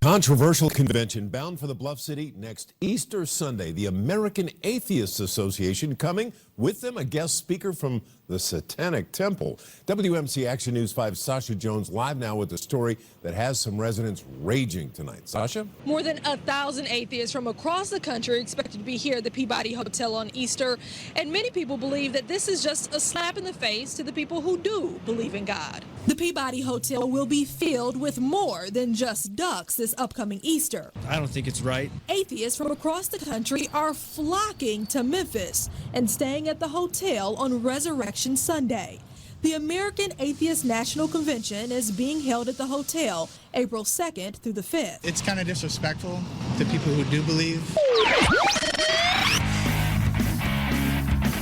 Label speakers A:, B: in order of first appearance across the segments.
A: Controversial convention bound for the Bluff City next Easter Sunday. The American Atheists Association coming, with them a guest speaker from the Satanic Temple. WMC Action News 5's Sasha Jones live now with a story that has some residents raging tonight. Sasha?
B: More than 1,000 atheists from across the country are expected to be here at the Peabody Hotel on Easter. And many people believe that this is just a slap in the face to the people who do believe in God. The Peabody Hotel will be filled with more than just ducks this upcoming Easter.
C: I don't think it's right.
B: Atheists from across the country are flocking to Memphis and staying at the hotel on Resurrection Sunday. The American Atheist National Convention is being held at the hotel April 2nd through the 5th.
C: It's kind of disrespectful to people who do believe.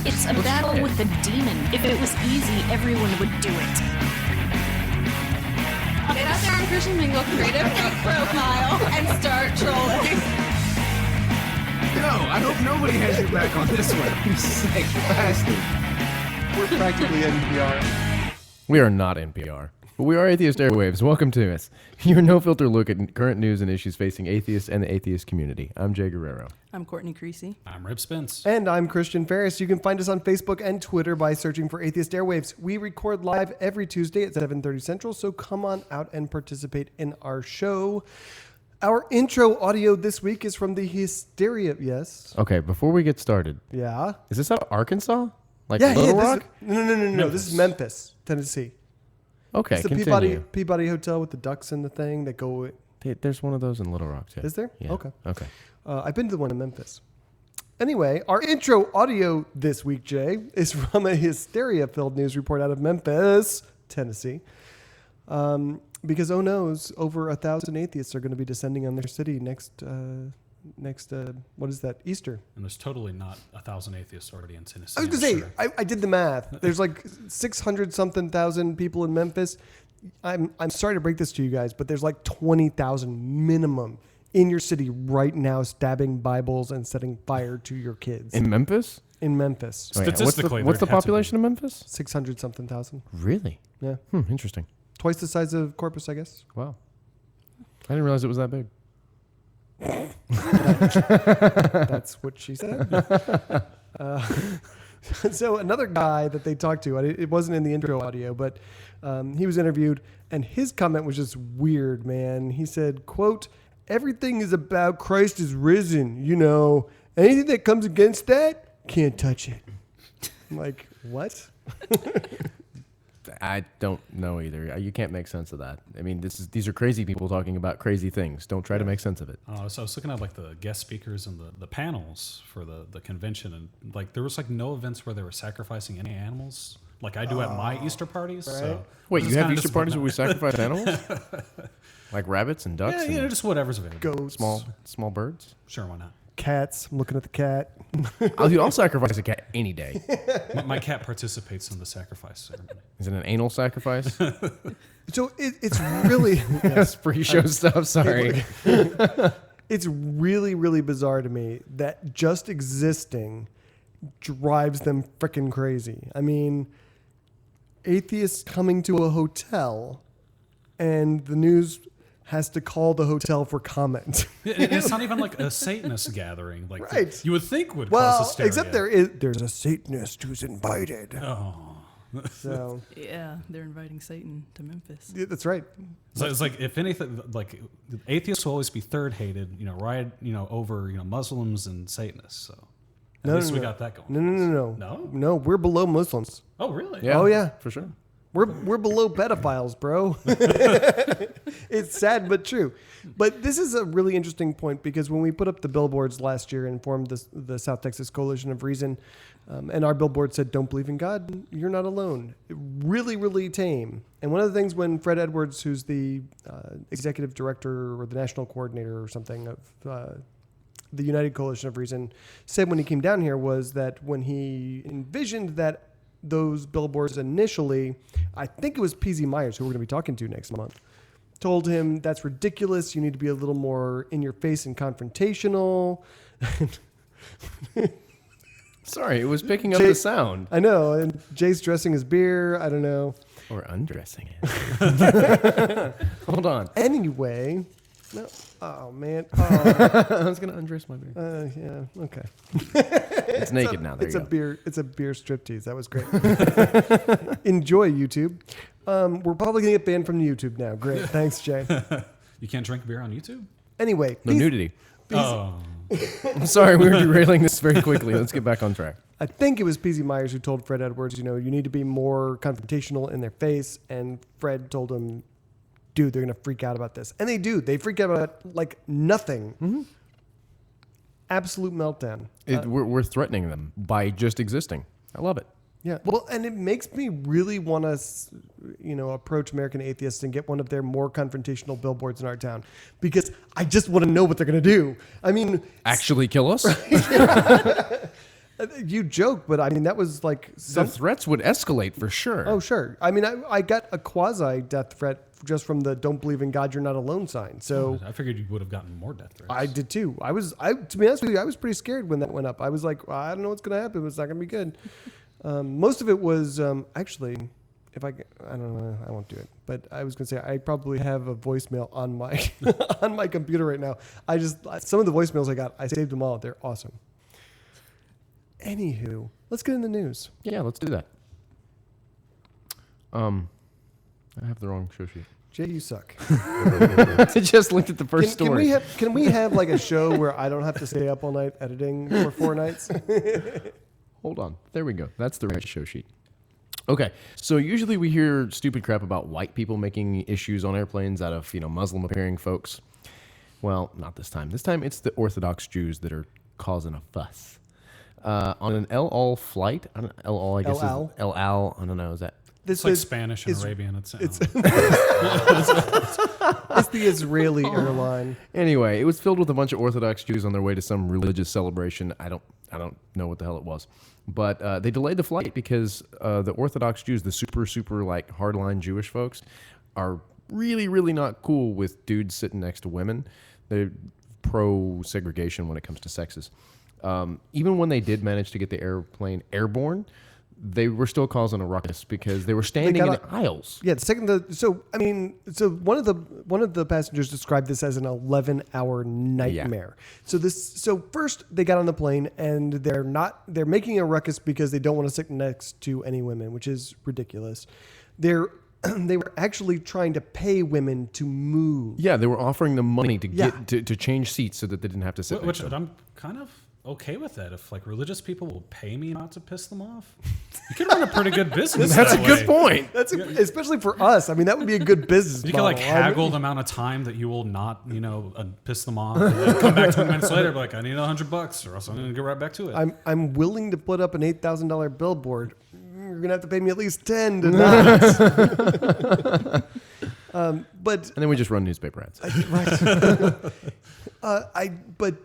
D: It's a battle with the demon. If it was easy, everyone would do it.
E: Get out there on Christian Mingle, create a fake profile, and start trolling.
F: No, I hope nobody has your back on this one. You sick bastard. We're practically NPR.
G: We are not NPR, but we are Atheist Airwaves. Welcome to us. Your no-filter look at current news and issues facing atheists and the atheist community. I'm Jay Guerrero.
H: I'm Courtney Creasy.
I: I'm Rip Spence.
J: And I'm Christian Ferris. You can find us on Facebook and Twitter by searching for Atheist Airwaves. We record live every Tuesday at 7:30 Central, so come on out and participate in our show. Our intro audio this week is from the Hysteria. Yes.
G: Okay, before we get started.
J: Yeah.
G: Is this out of Arkansas? Like
J: yeah,
G: Little Rock?
J: No. This is Memphis, Tennessee.
G: Okay,
J: it's the Peabody Hotel with the ducks and the thing that go...
G: There's one of those in Little Rock, too.
J: Is there?
G: Yeah.
J: Okay.
G: I've
J: been to the one in Memphis. Anyway, our intro audio this week, Jay, is from a hysteria-filled news report out of Memphis, Tennessee. Because, oh noes, over 1,000 atheists are going to be descending on their city next what is that, Easter.
I: And there's totally not 1,000 atheists already in Tennessee.
J: I was going to say, I did the math. There's like 600-something thousand people in Memphis. I'm sorry to break this to you guys, but there's like 20,000 minimum in your city right now stabbing Bibles and setting fire to your kids.
G: In Memphis?
J: In Memphis.
I: Statistically,
G: what's the population of Memphis?
J: 600-something thousand.
G: Really?
J: Yeah.
G: Interesting.
J: Twice the size of Corpus, I guess.
G: Wow. I didn't realize it was that big.
J: That's what she said. So another guy that they talked to, it wasn't in the intro audio, but he was interviewed, and his comment was just weird, man. He said, quote, "Everything is about Christ is risen. You know, anything that comes against that, can't touch it." I'm like, what?
G: I don't know either. You can't make sense of that. I mean, these are crazy people talking about crazy things. Don't try to make sense of it.
I: So I was looking at like the guest speakers and the panels for the convention, and like there was like no events where they were sacrificing any animals, like I do at my Easter parties.
J: Right.
I: So
G: wait, you have Easter parties where we sacrifice animals, like rabbits and ducks?
I: Yeah, just whatever's available.
J: Goats,
G: small birds.
I: Sure, why not?
J: Cats. I'm looking at the cat.
G: I'll sacrifice a cat any day.
I: My cat participates in the sacrifice ceremony.
G: Is it an anal sacrifice?
J: So it's really
G: That's pre-show stuff. Sorry.
J: It's really, really bizarre to me that just existing drives them freaking crazy. I mean, atheists coming to a hotel and the news has to call the hotel for comment.
I: It's not even like a Satanist gathering, like
J: right.
I: you would think would cause hysteria.
J: Except there's a Satanist who's invited.
I: Oh.
J: So
H: yeah, they're inviting Satan to Memphis.
J: Yeah, that's right.
I: So it's like, if anything, like atheists will always be third hated, over Muslims and Satanists. So at least we got that going.
J: No, we're below Muslims.
I: Oh, really?
G: Yeah,
J: oh yeah,
G: for sure.
J: We're below pedophiles, bro. It's sad but true. But this is a really interesting point because when we put up the billboards last year and formed the South Texas Coalition of Reason, and our billboard said, "Don't believe in God, you're not alone." Really, really tame. And one of the things when Fred Edwards, who's the executive director or the national coordinator or something of the United Coalition of Reason, said when he came down here was that when he envisioned that those billboards initially, I think it was PZ Myers, who we're going to be talking to next month, told him that's ridiculous. You need to be a little more in your face and confrontational.
G: Sorry, it was picking up the sound.
J: I know. And Jay's dressing his beer. I don't know.
G: Or undressing it. Hold on.
J: Anyway, No. Oh, man. Oh.
G: I was going to undress my bear.
J: Yeah, okay.
G: It's naked now. There
J: It's
G: you
J: a
G: go.
J: beer. It's a beer striptease. That was great. Enjoy, YouTube. We're probably going to get banned from YouTube now. Great. Thanks, Jay.
I: You can't drink beer on YouTube?
J: Anyway.
G: No nudity.
I: Oh.
G: I'm sorry, we were derailing this very quickly. Let's get back on track.
J: I think it was P.Z. Myers who told Fred Edwards, you need to be more confrontational in their face. And Fred told him, dude, they're going to freak out about this. And they do. They freak out about like nothing. Mm-hmm. Absolute meltdown.
G: We're threatening them by just existing. I love it.
J: Yeah. Well, and it makes me really want to, approach American Atheists and get one of their more confrontational billboards in our town, because I just want to know what they're going to do. I mean,
G: actually kill us?
J: You joke, but I mean, that was like...
G: The threats would escalate for sure.
J: Oh, sure. I mean, I got a quasi-death threat just from the "Don't believe in God, you're not alone" sign. So
I: I figured you would have gotten more death threats.
J: I did too. To be honest with you, I was pretty scared when that went up. I was like, I don't know what's going to happen. It's not going to be good. Most of it was actually, if I don't know, I won't do it. But I was going to say, I probably have a voicemail on my on my computer right now. Some of the voicemails I got, I saved them all. They're awesome. Anywho, let's get in the news.
G: Yeah, let's do that. I have the wrong show sheet.
J: Jay, you suck.
G: I just looked at the first story.
J: Can we have like a show where I don't have to stay up all night editing for 4 nights?
G: Hold on. There we go. That's the right show sheet. Okay. So usually we hear stupid crap about white people making issues on airplanes out of, Muslim appearing folks. Well, not this time. This time it's the Orthodox Jews that are causing a fuss. On an El Al flight, El Al, I guess is El Al. I don't know. Is that?
I: It's like Spanish and Arabian. It's
J: it's the Israeli airline.
G: Anyway, it was filled with a bunch of Orthodox Jews on their way to some religious celebration. I don't know what the hell it was, but they delayed the flight because the Orthodox Jews, the super like hardline Jewish folks, are really really not cool with dudes sitting next to women. They're pro segregation when it comes to sexes. Even when they did manage to get the airplane airborne, they were still causing a ruckus because they were standing in the aisles.
J: Yeah, so one of the passengers described this as an 11-hour nightmare. Yeah. So first they got on the plane and they're making a ruckus because they don't want to sit next to any women, which is ridiculous. They were actually trying to pay women to move.
G: Yeah, they were offering them money to get to change seats so that they didn't have to sit next to them.
I: I'm kind of okay with that. If like religious people will pay me not to piss them off, you can run a pretty good business.
G: That's a good point.
J: Especially for us. I mean, that would be a good business.
I: You can like haggle the amount of time that you will not, piss them off. And then come back 20 minutes later, be like, I need $100, or else I'm going to get right back to it.
J: I'm willing to put up an $8,000 billboard. You're going to have to pay me at least 10 to not. But
G: and then we just run newspaper ads.
J: But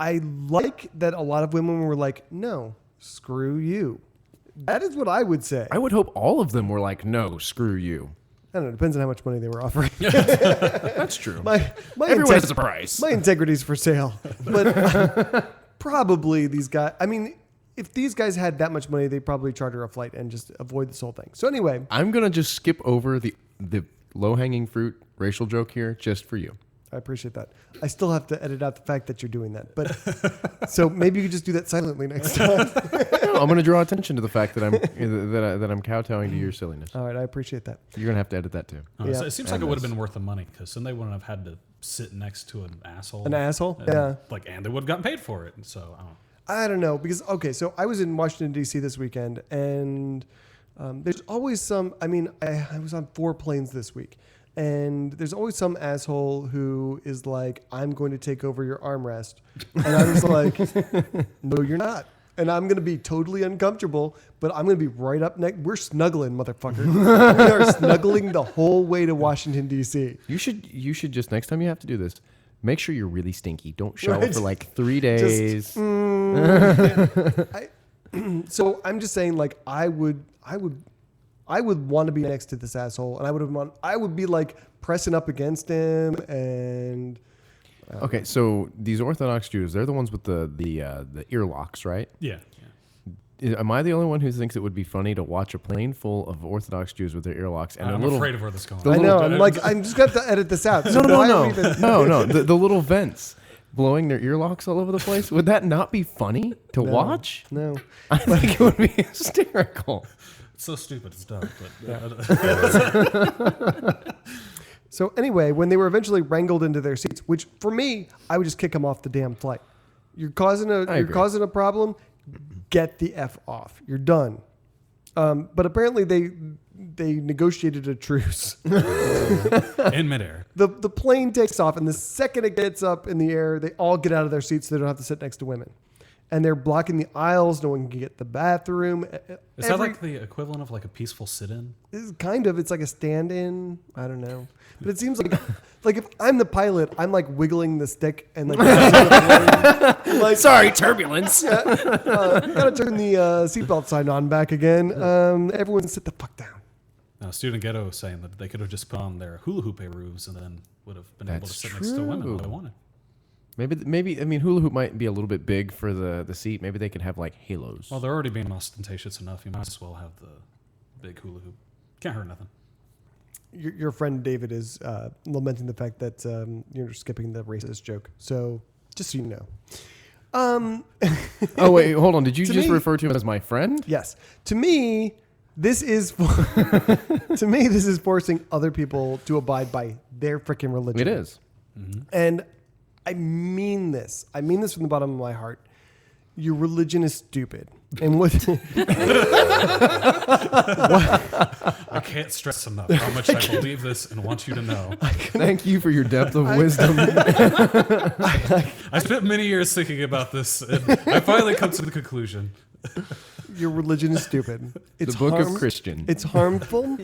J: I like that a lot of women were like, no, screw you. That is what I would say.
G: I would hope all of them were like, no, screw you.
J: I don't know. It depends on how much money they were offering.
G: That's true. Everyone has a price.
J: My integrity's for sale. But probably these guys, I mean, if these guys had that much money, they'd probably charter a flight and just avoid this whole thing. So anyway.
G: I'm going to just skip over the low-hanging fruit racial joke here just for you.
J: I appreciate that. I still have to edit out the fact that you're doing that. But so maybe you could just do that silently next time.
G: No, I'm going to draw attention to the fact that I'm kowtowing to your silliness.
J: All right, I appreciate that.
G: You're going to have to edit that too.
I: So it seems like it would have been worth the money because then they wouldn't have had to sit next to an asshole.
J: An asshole?
I: And,
J: yeah.
I: And they would have gotten paid for it. And so
J: I don't know because so I was in Washington D.C. this weekend and there's always some. I mean, I was on 4 planes this week. And there's always some asshole who is like, I'm going to take over your armrest. And I was like, no, you're not. And I'm going to be totally uncomfortable, but I'm going to be right up next. We're snuggling, motherfucker. We are snuggling the whole way to Washington, D.C.
G: You should just, next time you have to do this, make sure you're really stinky. Don't shower for like 3 days.
J: So I'm just saying, like, I would want to be next to this asshole, and I would be like pressing up against him. And
G: okay, so these Orthodox Jews, they're the ones with the earlocks, right?
I: Yeah.
G: Am I the only one who thinks it would be funny to watch a plane full of Orthodox Jews with their earlocks and
I: I'm
G: a little?
I: afraid of where this is going.
J: I know. I'm just going to have to edit this out.
G: No,
J: So
G: no,
J: why
G: no,
J: are we even-
G: no. The little vents blowing their earlocks all over the place. Would that not be funny to watch?
J: No.
G: I think it would be hysterical.
I: It's so stupid. It's dumb. But
J: So anyway, when they were eventually wrangled into their seats, which for me, I would just kick them off the damn flight. You're causing a problem. Get the F off. You're done. But apparently they negotiated a truce.
I: in midair.
J: The plane takes off, and the second it gets up in the air, they all get out of their seats so they don't have to sit next to women. And they're blocking the aisles. No one can get the bathroom.
I: Is that like the equivalent of like a peaceful sit-in?
J: It's kind of. It's like a stand-in. I don't know. But it seems like if I'm the pilot, I'm like wiggling the stick and like
G: Sorry, turbulence.
J: Gotta turn the seatbelt sign on back again. Everyone sit the fuck down.
I: Now, Student Ghetto was saying that they could have just put on their hula hoop roofs and then would have been able to sit next to women if they wanted.
G: Maybe. I mean, hula hoop might be a little bit big for the seat. Maybe they could have like halos.
I: Well, they're already being ostentatious enough. You might as well have the big hula hoop. Can't hurt nothing.
J: Your friend David is lamenting the fact that you're skipping the racist joke. So just so you know.
G: Oh wait, hold on. Did you just
J: me-
G: refer to him as my friend?
J: Yes. To me, this is forcing other people to abide by their freaking religion.
G: It is.
J: And I mean this. I mean this from the bottom of my heart. Your religion is stupid. And what?
I: I can't stress enough how much I believe this and want you to know.
G: Thank you for your depth of wisdom.
I: I spent many years thinking about this, and I finally come to the conclusion.
J: Your religion is stupid. It's
G: The Book of Christian.
J: It's harmful.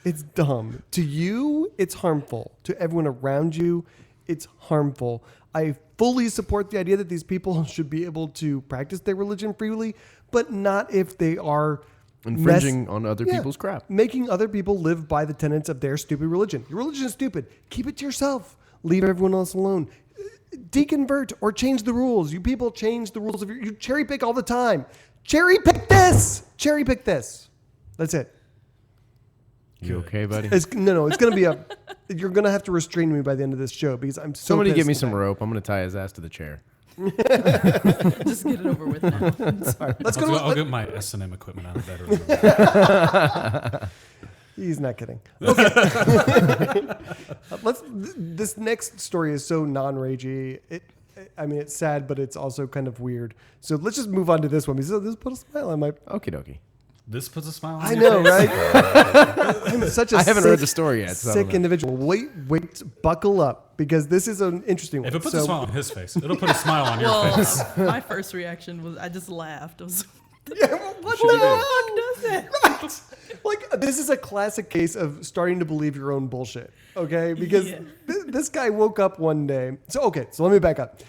J: It's dumb. To you, it's harmful. To everyone around you, it's harmful. I fully support the idea that these people should be able to practice their religion freely, but not if they are
G: Infringing on other people's crap.
J: Making other people live by the tenets of their stupid religion. Your religion is stupid. Keep it to yourself. Leave everyone else alone. Deconvert or change the rules. You people change the rules of you cherry pick all the time. Cherry pick this. Cherry pick this. That's it.
G: You okay, buddy?
J: It's going to be you're going to have to restrain me by the end of this show because I'm so
G: Somebody give me
J: pissed
G: some
J: about it.
G: rope. I'm going to tie his ass to the chair.
H: Just get it over with now.
J: Sorry.
I: I'll get my S&M equipment out of bed.
J: He's not kidding. Okay. This next story is so non-ragey. It's sad, but it's also kind of weird. So let's just move on to this one. Because this put a smile on my...
G: Okie dokie.
I: This puts a smile on
J: I
I: your
J: know,
I: face.
J: right? I'm such a
G: I haven't read the story yet. So I don't
J: sick
G: know.
J: individual. Wait, buckle up. Because this is an interesting one.
I: If it puts a smile on his face, it'll put a smile on your face.
H: My first reaction was I just laughed. I was
J: What
H: who the fuck does it?
J: Like, this is a classic case of starting to believe your own bullshit, okay? Because
H: Yeah.
J: this guy woke up one day. So let me back up.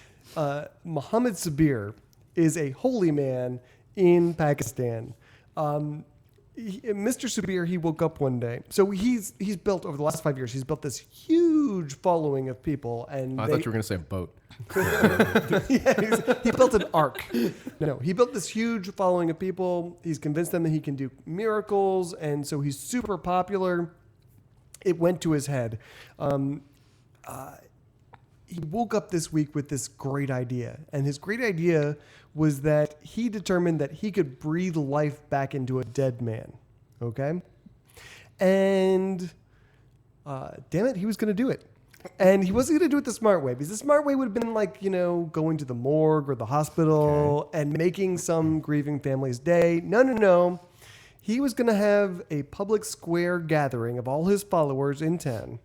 J: Muhammad Sabir is a holy man in Pakistan. Mr. Sabir, he woke up one day. So he's built, over the last 5 years, he's built this huge following of people. And
G: I thought you were going to say a boat.
J: he built an ark. No, he built this huge following of people. He's convinced them that he can do miracles, and so he's super popular. It went to his head. He woke up this week with this great idea, and his great idea was that he determined that he could breathe life back into a dead man. Okay? And damn it, he was going to do it. And he wasn't going to do it the smart way, because the smart way would have been like, going to the morgue or the hospital and making some grieving family's day. No. He was going to have a public square gathering of all his followers in town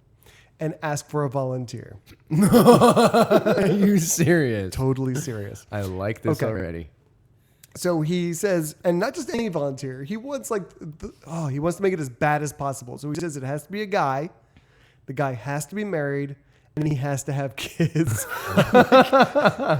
J: and ask for a volunteer.
G: Are you serious?
J: Totally serious.
G: I like this
J: Okay.
G: already.
J: So he says, and not just any volunteer, he wants he wants to make it as bad as possible. So he says it has to be a guy. The guy has to be married, and he has to have kids.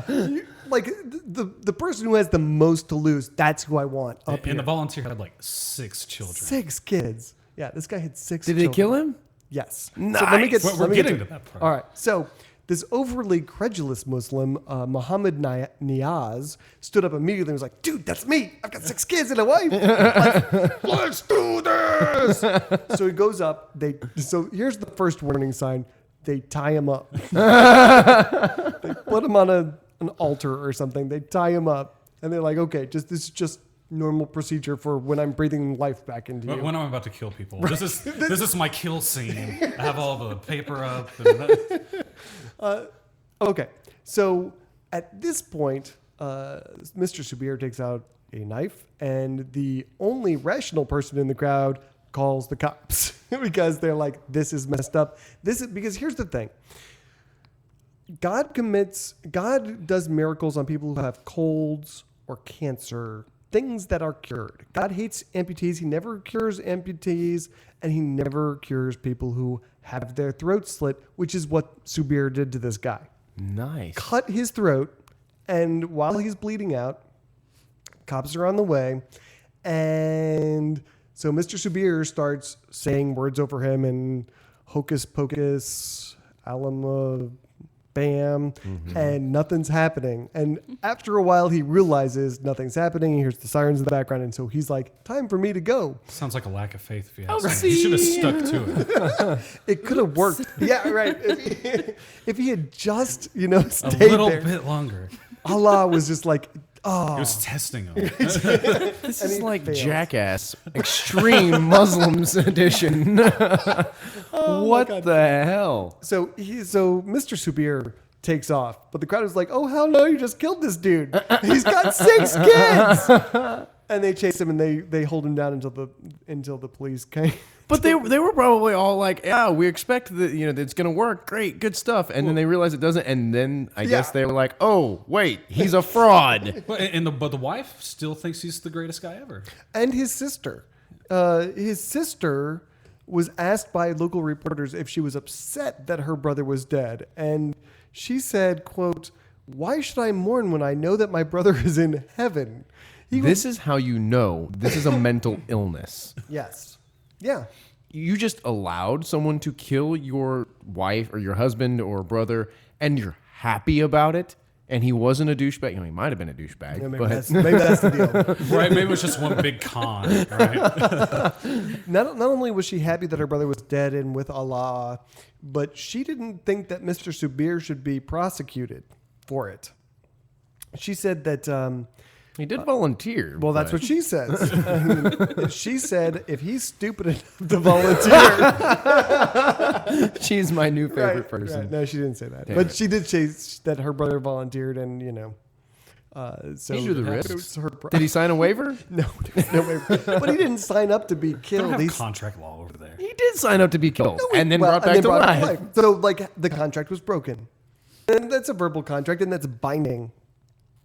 J: The person who has the most to lose, that's who I want up here.
I: And the volunteer had like 6 children.
J: 6 kids. Yeah, this guy had 6
G: Did
J: children.
G: they kill him?
J: Yes.
G: Nice.
J: So let me get,
I: We're
J: let me get
I: getting to that part.
J: All right. So This overly credulous Muslim, Muhammad Niaz, stood up immediately and was like, dude, that's me. I've got 6 kids and a wife. Let's do this. So he goes up. So here's the first warning sign. They tie him up. They put him on an altar or something. They tie him up. And they're like, okay, this is just normal procedure for when I'm breathing life back into you.
I: When I'm about to kill people. Right. This is my kill scene. I have all the paper up.
J: Okay, so at this point, Mr. Subir takes out a knife, and the only rational person in the crowd calls the cops because they're like, this is messed up. Because here's the thing. God does miracles on people who have colds or cancer, things that are cured. God hates amputees. He never cures amputees, and he never cures people who have their throat slit, which is what Subir did to this guy.
G: Nice.
J: Cut his throat, and while he's bleeding out, cops are on the way, and so Mr. Subir starts saying words over him and hocus pocus, alama, bam, and nothing's happening. And after a while, he realizes nothing's happening. He hears the sirens in the background, and so he's like, time for me to go.
I: Sounds like a lack of faith if you ask me. You should have stuck to it.
J: It could have worked. Yeah, right. If he had just, stayed
I: a little
J: there.
I: bit longer.
J: Allah was just like, oh.
I: He was testing him.
G: This is like Jackass Extreme Muslims edition. What the hell?
J: So Mr. Subir takes off, but the crowd is like, "Oh hell no! You just killed this dude. He's got 6 kids." And they chase him and they hold him down until the police came.
G: But they were probably all like, "Yeah, we expect that it's gonna work. Great, good stuff." And then they realize it doesn't. And then I guess they were like, "Oh wait, he's a fraud."
I: But the wife still thinks he's the greatest guy ever.
J: And his sister. His sister was asked by local reporters if she was upset that her brother was dead. And she said, quote, "Why should I mourn when I know that my brother is in heaven?"
G: This is how you know this is a mental illness.
J: Yes. Yeah.
G: You just allowed someone to kill your wife or your husband or brother, and you're happy about it. And he wasn't a douchebag. He might have been a douchebag.
J: Yeah, maybe
G: but
J: that's the deal.
I: Right? Maybe it was just one big con. Right?
J: Not only was she happy that her brother was dead and with Allah, but she didn't think that Mr. Subir should be prosecuted for it. She said that
G: he did volunteer.
J: Well, that's what she says. She said if he's stupid enough to volunteer.
G: She's my new favorite person.
J: Right. No, she didn't say that.
G: Damn
J: but
G: it.
J: she did say that her brother volunteered and, so
G: He knew the
J: it was
G: risks.
J: her
G: Did he sign a waiver?
J: No, no waiver. But he didn't sign up to be
I: They
J: killed.
I: don't have
J: He's
I: contract law over there.
G: He did sign up to be killed and then brought back to life.
J: So, the contract was broken. And that's a verbal contract, and that's binding.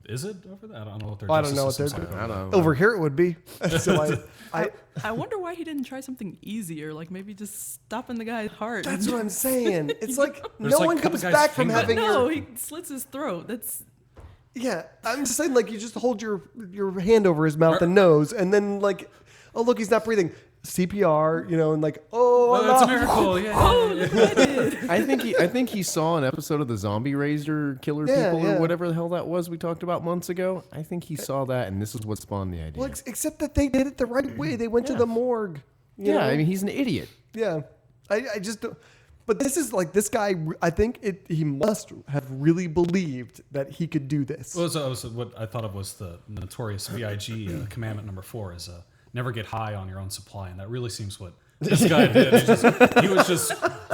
I: Is it over there? I don't know what they're
J: I don't know what they're
I: doing.
J: doing.
G: I don't know.
J: Over here it would be. So
H: I wonder why he didn't try something easier, like maybe just stopping the guy's heart.
J: that's what I'm saying. It's like
I: There's
J: no
I: like
J: one
I: cut the
J: comes
I: guy's
J: back from
I: finger.
J: having
H: No,
J: your...
H: he slits his throat. That's
J: Yeah, I'm just saying, you just hold your hand over his mouth and nose, and then oh look, he's not breathing. CPR, and
I: That's a miracle. Yeah.
G: I think he saw an episode of the Zombie Razor Killer People or whatever the hell that was we talked about months ago. I think he saw that, and this is what spawned the idea.
J: Well, except that they did it the right way. They went to the morgue. you know?
G: I mean, he's an idiot.
J: Yeah, I just don't. But this is this guy. I think he must have really believed that he could do this.
I: Well, what I thought of was the notorious VIG commandment number 4 is never get high on your own supply, and that really seems what this guy did. It's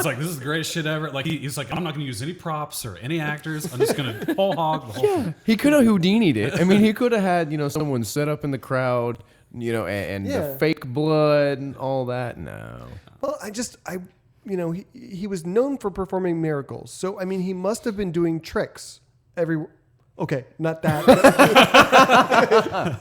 I: like, this is the greatest shit ever. He's like, I'm not going to use any props or any actors. I'm just going to whole hog the whole thing.
G: He could have Houdini'd it. I mean, he could have had someone set up in the crowd, and the fake blood and all that. No.
J: Well, he was known for performing miracles. So, I mean, he must have been doing tricks okay, not that.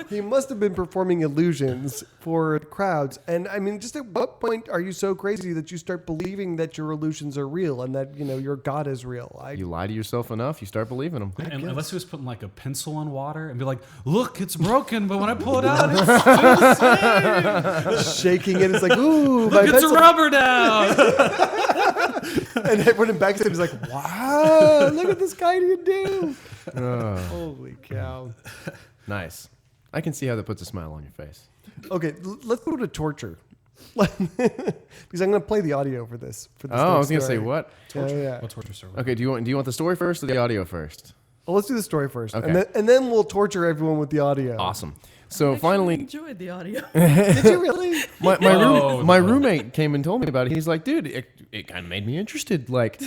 J: He must have been performing illusions for crowds. And, I mean, just at what point are you so crazy that you start believing that your illusions are real and that, your God is real?
G: You lie to yourself enough, you start believing them.
I: And unless he was putting a pencil in water and be like, look, it's broken, but when I pull it out, it's still the same.
J: Shaking it, it's like, ooh,
I: look, it's a rubber now.
J: And everyone in backstage is like, wow, look at this guy do. Holy cow.
G: Nice. I can see how that puts a smile on your face.
J: Okay, let's go to torture. Because I'm going to play the audio for this.
G: I was going to say what?
I: Torture?
J: Yeah.
I: What torture story?
G: Okay, do you want the story first or the audio first?
J: Well, let's do the story first.
G: Okay.
J: And then we'll torture everyone with the audio.
G: Awesome. So
H: I
G: finally,
H: enjoyed the audio.
J: Did you really?
G: my roommate came and told me about it. He's like, dude, it kind of made me interested. Like,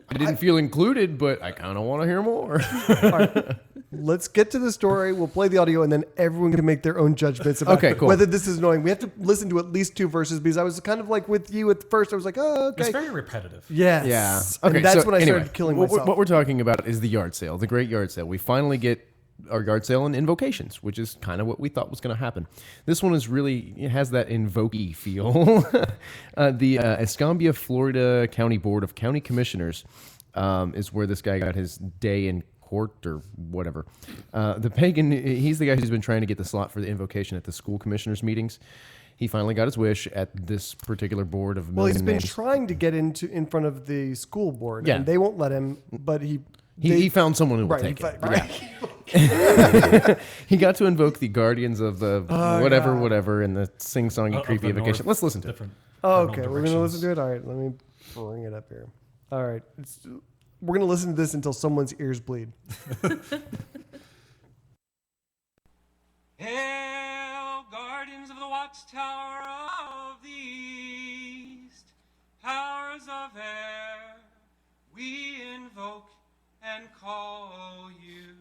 G: I didn't feel included, but I kind of want to hear more.
J: All right. Let's get to the story. We'll play the audio, and then everyone can make their own judgments about whether this is annoying. We have to listen to at least 2 verses because I was kind of like with you at first. I was like, oh, okay.
I: It's very repetitive.
J: Yes.
G: Yeah.
J: Okay. And that's when I
G: anyway,
J: started killing myself.
G: What we're talking about is the yard sale, the great yard sale. We finally get our yard sale and invocations, which is kind of what we thought was going to happen. This one it has that invoke-y feel. The Escambia, Florida County Board of County Commissioners is where this guy got his day in court or whatever. The pagan, he's the guy who's been trying to get the slot for the invocation at the school commissioners meetings. He finally got his wish at this particular board of
J: Well, he's been
G: names.
J: trying to get in front of the school board,
G: Yeah.
J: and they won't let him, but
G: he found someone who will
J: Right,
G: take it.
J: right.
G: Yeah. He got to invoke the guardians of the whatever, and the sing-songy creepy
I: the
G: invocation.
I: north,
G: Let's listen to it.
I: different
J: Okay,
I: cardinal
J: we're going to listen
I: directions.
J: to it? All right, let me bring it up here. All right. We're going to listen to this until someone's ears bleed.
K: Hail, guardians of the watchtower of the east, powers of air, we invoke and call you.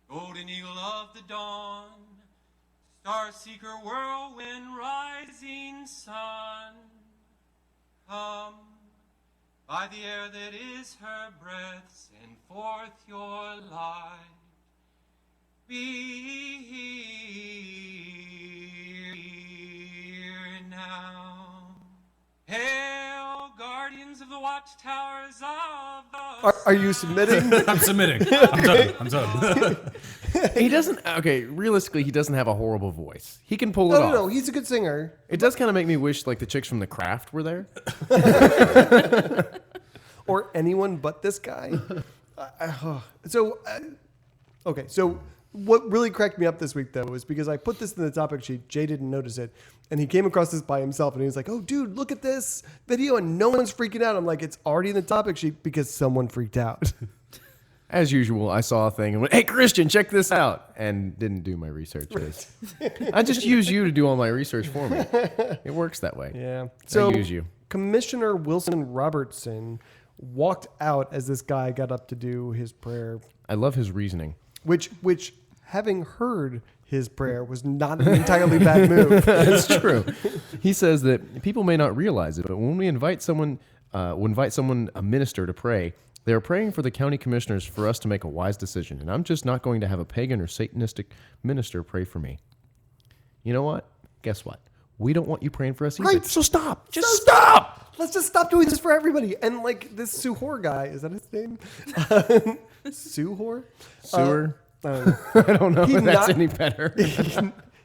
K: Golden eagle of the dawn, star seeker, whirlwind, rising sun, come. By the air that is her breath, send forth your light. Be here now. Hail, guardians of the watchtowers of the
J: Are you submitting?
I: I'm submitting. I'm done.
G: He doesn't. Okay, realistically, he doesn't have a horrible voice. He can pull it off.
J: No, he's a good singer.
G: It does kind of make me wish like the chicks from The Craft were there.
J: Or anyone but this guy. So what really cracked me up this week, though, is because I put this in the topic sheet. Jay didn't notice it. And he came across this by himself. And he was like, oh, dude, look at this video. And no one's freaking out. I'm like, it's already in the topic sheet because someone freaked out.
G: As usual, I saw a thing and went, hey, Christian, check this out. And didn't do my research. 'Cause I just use you to do all my research for me. It works that way.
J: Yeah.
G: So I use you.
J: Commissioner Wilson Robertson walked out as this guy got up to do his prayer.
G: I love his reasoning.
J: Which having heard his prayer was not an entirely bad move.
G: That's true. He says that people may not realize it, but when we invite someone, a minister to pray, they are praying for the county commissioners for us to make a wise decision. And I'm just not going to have a pagan or Satanistic minister pray for me. You know what? Guess what? We don't want you praying for us either.
J: Right.
G: So stop. Just stop.
J: Let's just stop doing this for everybody. And like this Suhor guy, is that his name? Suhor?
G: Sewer.
J: I
G: don't know if that's any better.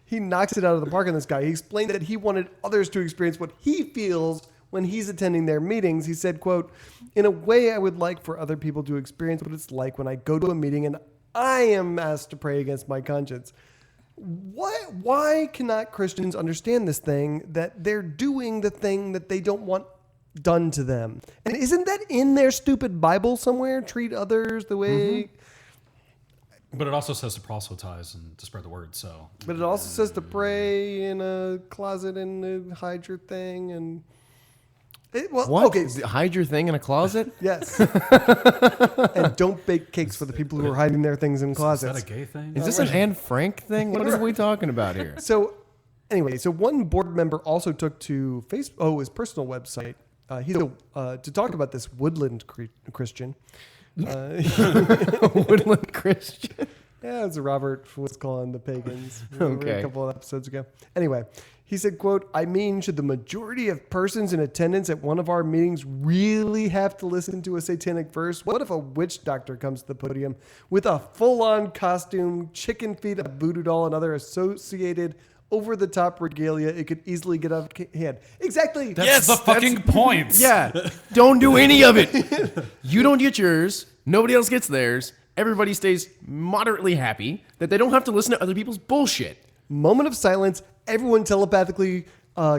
J: He knocks it out of the park on this guy. He explained that he wanted others to experience what he feels when he's attending their meetings. He said, quote, in a way I would like for other people to experience what it's like when I go to a meeting and I am asked to pray against my conscience. Why cannot Christians understand this thing, that they're doing the thing that they don't want done to them? And isn't that in their stupid Bible somewhere? Treat others the way...
I: Mm-hmm. But it also says to proselytize and to spread the word. So,
J: but it also says to pray in a closet and hide your thing and.
G: What? Okay, hide your thing in a closet?
J: Yes. And don't bake cakes for the people who are hiding their things in closets.
I: Is that a gay thing?
G: Is this an Anne Frank thing? What are we talking about here?
J: So, anyway, one board member also took to his personal website. To talk about this woodland Christian.
G: Woodland Christian.
J: Yeah, as Robert was calling the pagans
G: Okay.
J: a couple of episodes ago. Anyway, he said, quote, I mean, should the majority of persons in attendance at one of our meetings really have to listen to a satanic verse? What if a witch doctor comes to the podium with a full-on costume, chicken feet, a voodoo doll, and other associated over-the-top regalia. It could easily get out of hand. Exactly.
I: That's the fucking point.
G: Yeah. Don't do any of it. You don't get yours. Nobody else gets theirs. Everybody stays moderately happy that they don't have to listen to other people's bullshit.
J: Moment of silence. Everyone telepathically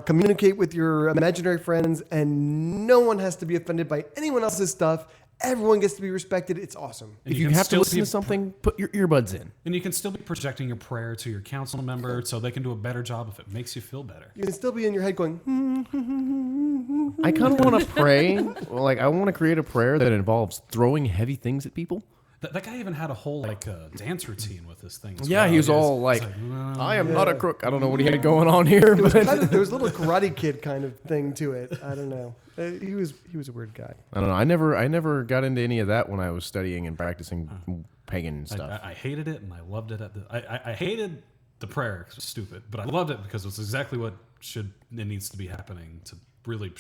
J: communicate with your imaginary friends, and no one has to be offended by anyone else's stuff. Everyone gets to be respected. It's awesome.
G: If you have to listen to something, put your earbuds in.
I: And you can still be projecting your prayer to your council member so they can do a better job if it makes you feel better.
J: You can still be in your head going,
G: I kind of want to pray. Like, I want to create a prayer that involves throwing heavy things at people.
I: That guy even had a whole dance routine with this thing.
G: Yeah, he was all like, I am not a crook. I don't know what he had going on here. But
J: there was a little Karate Kid kind of thing to it. I don't know. He was a weird guy.
G: I don't know. I never got into any of that when I was studying and practicing pagan stuff.
I: I hated it and I loved it. I hated the prayer because it was stupid, but I loved it because it was exactly what it needs to be happening to really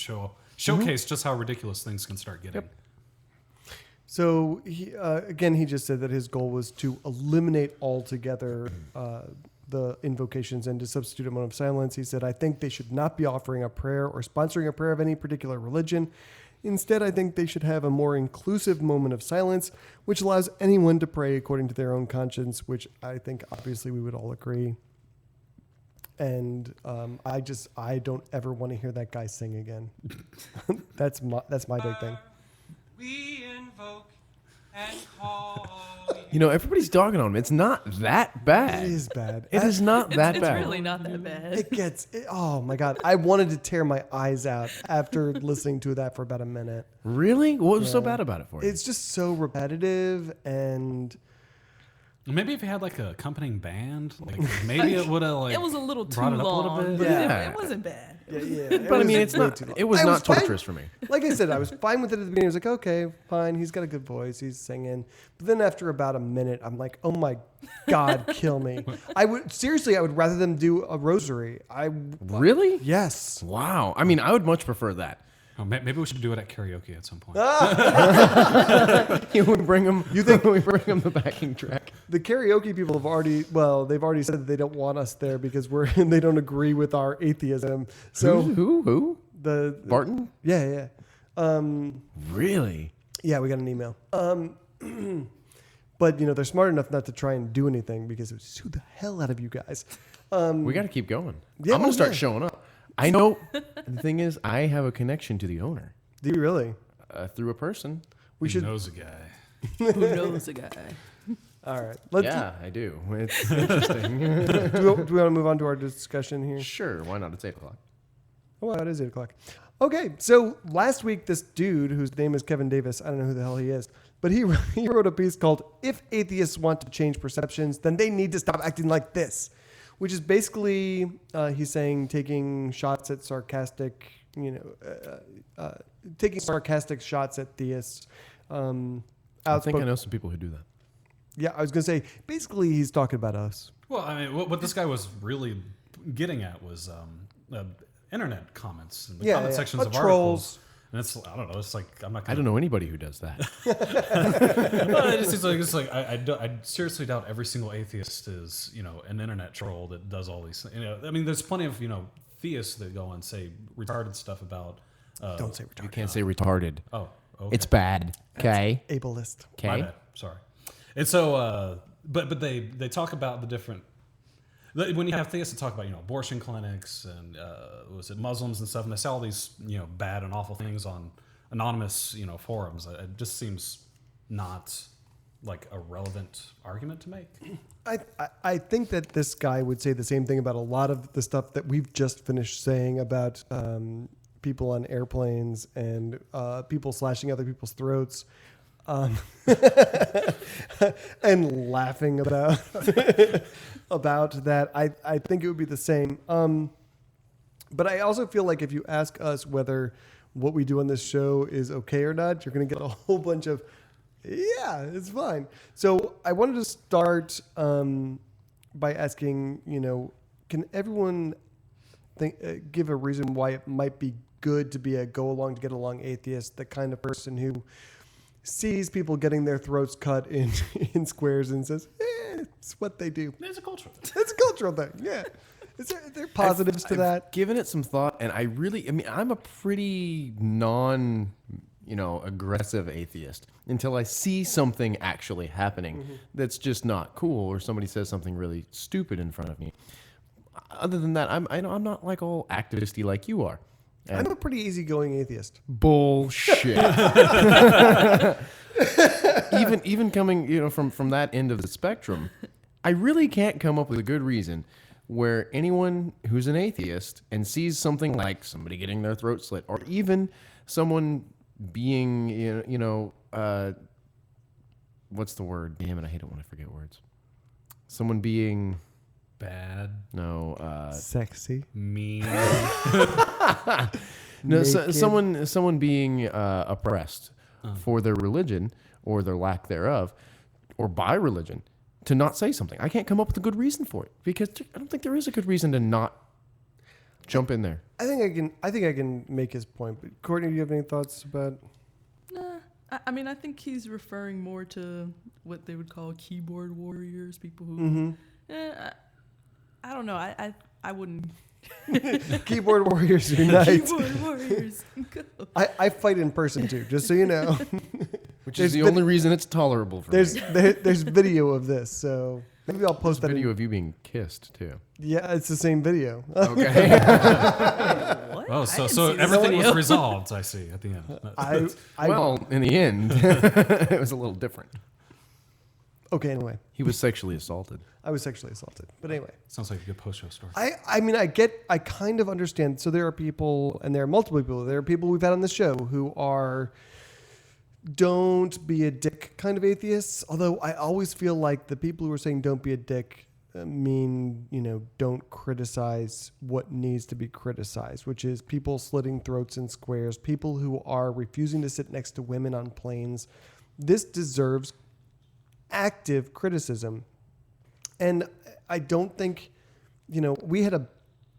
I: showcase just how ridiculous things can start getting.
J: Yep. So he just said that his goal was to eliminate altogether the invocations and to substitute a moment of silence. He said, I think they should not be offering a prayer or sponsoring a prayer of any particular religion. Instead, I think they should have a more inclusive moment of silence, which allows anyone to pray according to their own conscience, which I think obviously we would all agree. And I don't ever want to hear that guy sing again. That's my big thing.
K: We invoke and call
G: everybody's dogging on him. It's not that bad.
J: It is bad.
G: It is not that bad.
H: It's really not that bad.
J: Oh my God. I wanted to tear my eyes out after listening to that for about a minute.
G: Really? What was so bad about it for you?
J: It's just so repetitive, and
I: maybe if you had like a accompanying band, maybe it would have
H: it was a little too
I: brought it up
H: long.
I: a little bit.
H: But it wasn't bad.
J: Yeah.
G: But I mean, it's not. It was not torturous for me.
J: Like I said, I was fine with it at the beginning. I was like, okay, fine. He's got a good voice. He's singing. But then after about a minute, I'm like, oh my God, kill me. I would rather them do a rosary.
G: Really?
J: Yes.
G: Wow. I mean, I would much prefer that.
I: Oh, maybe we should do it at karaoke at some point.
G: We bring them. You think we bring them the backing track?
J: The karaoke people they've already said that they don't want us there because they don't agree with our atheism. So
G: who?
J: The
G: Barton?
J: Yeah.
G: Really?
J: Yeah, we got an email. But they're smart enough not to try and do anything because it would sue the hell out of you guys.
G: We got to keep going.
J: Yeah,
G: I'm gonna start showing up. I know. The thing is, I have a connection to the owner.
J: Do you really?
G: Through a person.
I: Who knows a guy?
H: Who knows a guy?
J: All right.
G: I do. It's interesting.
J: Do we want to move on to our discussion here?
G: Sure. Why not? It's 8 o'clock.
J: Oh, wow, it is 8 o'clock. Okay. So last week, this dude whose name is Kevin Davis, I don't know who the hell he is, but he wrote a piece called "If Atheists Want to Change Perceptions, Then They Need to Stop Acting Like This," which is basically he's saying taking shots at sarcastic, taking sarcastic shots at theists.
G: I think I know some people who do that.
J: Yeah, I was going to say, basically he's talking about us.
I: Well, I mean, what this guy was really getting at was internet comments and the comment sections of
J: trolls.
I: articles. And it's, I don't know, it's like, I'm not
G: I don't know anybody who does that.
I: It just seems like I seriously doubt every single atheist is, an internet troll that does all these things. I mean, there's plenty of, theists that go and say retarded stuff about.
J: Don't say retarded.
G: You can't say retarded.
I: Oh, okay.
G: It's bad. Okay.
J: Ableist.
G: Okay.
I: My bad. Sorry. And so, but they talk about the different. When you have theists that talk about abortion clinics and was it Muslims and stuff, and they say all these bad and awful things on anonymous forums, it just seems not like a relevant argument to make.
J: I think that this guy would say the same thing about a lot of the stuff that we've just finished saying about people on airplanes and people slashing other people's throats. And laughing about that. I think it would be the same. But I also feel like if you ask us whether what we do on this show is okay or not, you're going to get a whole bunch of, yeah, it's fine. So I wanted to start by asking, can everyone give a reason why it might be good to be a go-along to get along atheist, the kind of person who sees people getting their throats cut in squares and says, it's what they do.
I: It's a cultural.
J: It's a cultural thing, yeah. Is there positives to that?
G: I've given it some thought, and I'm a pretty aggressive atheist until I see something actually happening that's just not cool, or somebody says something really stupid in front of me. Other than that, I'm not like all activisty like you are.
J: I'm a pretty easygoing atheist.
G: Bullshit. even coming from that end of the spectrum, I really can't come up with a good reason where anyone who's an atheist and sees something like somebody getting their throat slit, or even someone being, what's the word? Damn it, I hate it when I forget words. Someone being
I: bad.
G: No.
J: Sexy.
I: Mean.
G: No, someone being oppressed for their religion or their lack thereof, or by religion, to not say something. I can't come up with a good reason for it, because I don't think there is a good reason to not jump in there.
J: I think I can make his point. But Courtney, do you have any thoughts about?
H: Nah, I think he's referring more to what they would call keyboard warriors, people who. I don't know. I wouldn't.
J: Keyboard warriors unite.
H: Keyboard warriors. Go.
J: I fight in person too, just so you know.
G: Which is the only reason it's tolerable for me.
J: There's video of this, so maybe I'll post that.
G: Video of you being kissed too.
J: Yeah, it's the same video.
G: Okay.
H: What?
I: Oh, so everything was resolved. I see at the end.
G: Well, in the end, it was a little different.
J: Okay, anyway.
G: He was sexually assaulted.
J: I was sexually assaulted. But anyway.
I: Sounds like a good post-show story.
J: I kind of understand. So there are people, and there are multiple people. There are people we've had on the show who are don't be a dick kind of atheists. Although I always feel like the people who are saying don't be a dick mean, don't criticize what needs to be criticized, which is people slitting throats in squares, people who are refusing to sit next to women on planes. This deserves active criticism. And I don't think, we had a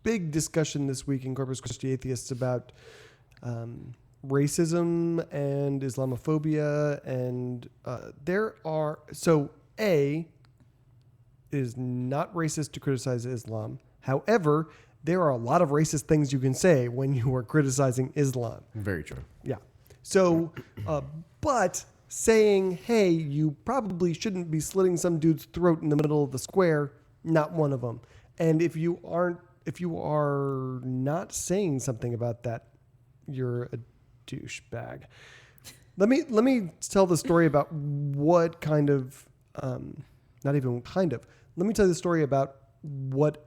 J: big discussion this week in Corpus Christi Atheists about racism and Islamophobia. And it is not racist to criticize Islam. However, there are a lot of racist things you can say when you are criticizing Islam.
G: Very true.
J: Yeah. So, but saying, hey, you probably shouldn't be slitting some dude's throat in the middle of the square, not one of them. And if you are not saying something about that, you're a douchebag. Let me tell the story about what kind of, not even kind of, let me tell you the story about what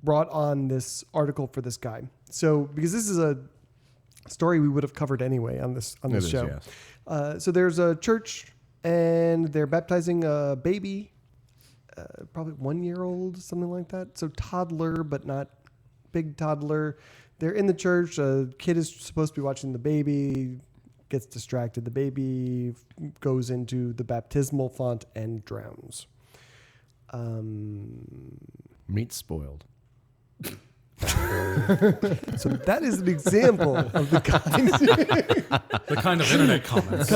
J: brought on this article for this guy. So, because this is a story we would have covered anyway on this show. Yes. So there's a church, and they're baptizing a baby, probably 1 year old, something like that. So toddler, but not big toddler. They're in the church. A kid is supposed to be watching the baby, gets distracted. The baby goes into the baptismal font and drowns.
G: Meat spoiled.
J: So that is an example of the
I: kind of internet comments.